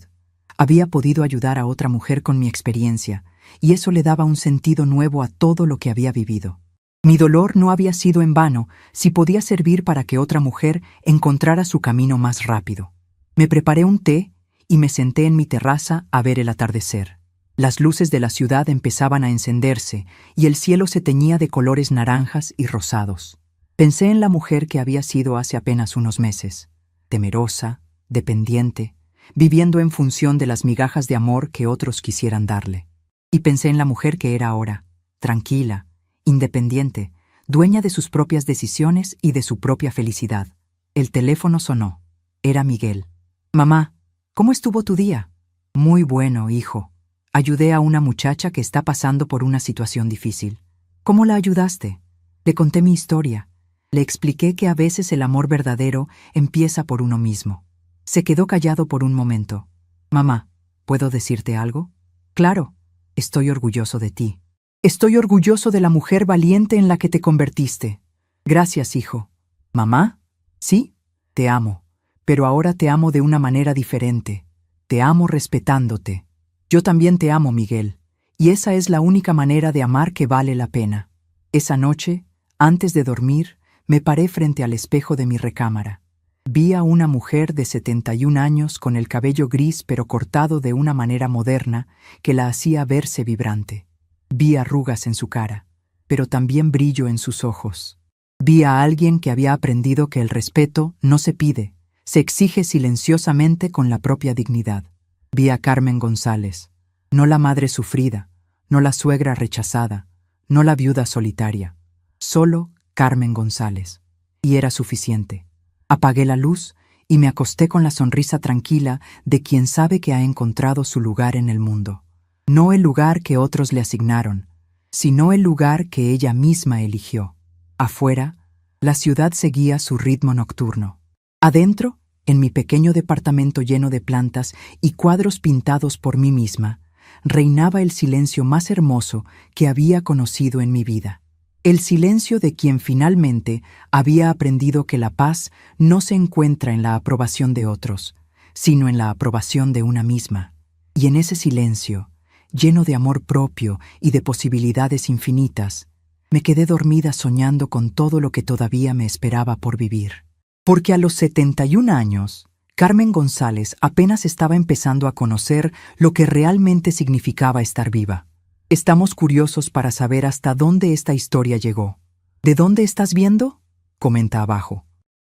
Había podido ayudar a otra mujer con mi experiencia, y eso le daba un sentido nuevo a todo lo que había vivido. Mi dolor no había sido en vano si podía servir para que otra mujer encontrara su camino más rápido. Me preparé un té y me senté en mi terraza a ver el atardecer. Las luces de la ciudad empezaban a encenderse y el cielo se teñía de colores naranjas y rosados. Pensé en la mujer que había sido hace apenas unos meses, temerosa, dependiente, viviendo en función de las migajas de amor que otros quisieran darle. Y pensé en la mujer que era ahora, tranquila, independiente, dueña de sus propias decisiones y de su propia felicidad. El teléfono sonó. Era Miguel. Mamá, ¿cómo estuvo tu día? Muy bueno, hijo. Ayudé a una muchacha que está pasando por una situación difícil. ¿Cómo la ayudaste? Le conté mi historia. Le expliqué que a veces el amor verdadero empieza por uno mismo. Se quedó callado por un momento. Mamá, ¿puedo decirte algo? Claro, estoy orgulloso de ti. Estoy orgulloso de la mujer valiente en la que te convertiste. Gracias, hijo. ¿Mamá? Sí, te amo. Pero ahora te amo de una manera diferente. Te amo respetándote. Yo también te amo, Miguel. Y esa es la única manera de amar que vale la pena. Esa noche, antes de dormir, me paré frente al espejo de mi recámara. Vi a una mujer de 71 años con el cabello gris pero cortado de una manera moderna que la hacía verse vibrante. Vi arrugas en su cara, pero también brillo en sus ojos. Vi a alguien que había aprendido que el respeto no se pide, se exige silenciosamente con la propia dignidad. Vi a Carmen González, no la madre sufrida, no la suegra rechazada, no la viuda solitaria, solo Carmen González. Y era suficiente. Apagué la luz y me acosté con la sonrisa tranquila de quien sabe que ha encontrado su lugar en el mundo. No el lugar que otros le asignaron, sino el lugar que ella misma eligió. Afuera, la ciudad seguía su ritmo nocturno. Adentro, en mi pequeño departamento lleno de plantas y cuadros pintados por mí misma, reinaba el silencio más hermoso que había conocido en mi vida. El silencio de quien finalmente había aprendido que la paz no se encuentra en la aprobación de otros, sino en la aprobación de una misma. Y en ese silencio, lleno de amor propio y de posibilidades infinitas, me quedé dormida soñando con todo lo que todavía me esperaba por vivir. Porque a los 71 años, Carmen González apenas estaba empezando a conocer lo que realmente significaba estar viva. Estamos curiosos para saber hasta dónde esta historia llegó. ¿De dónde estás viendo? Comenta abajo.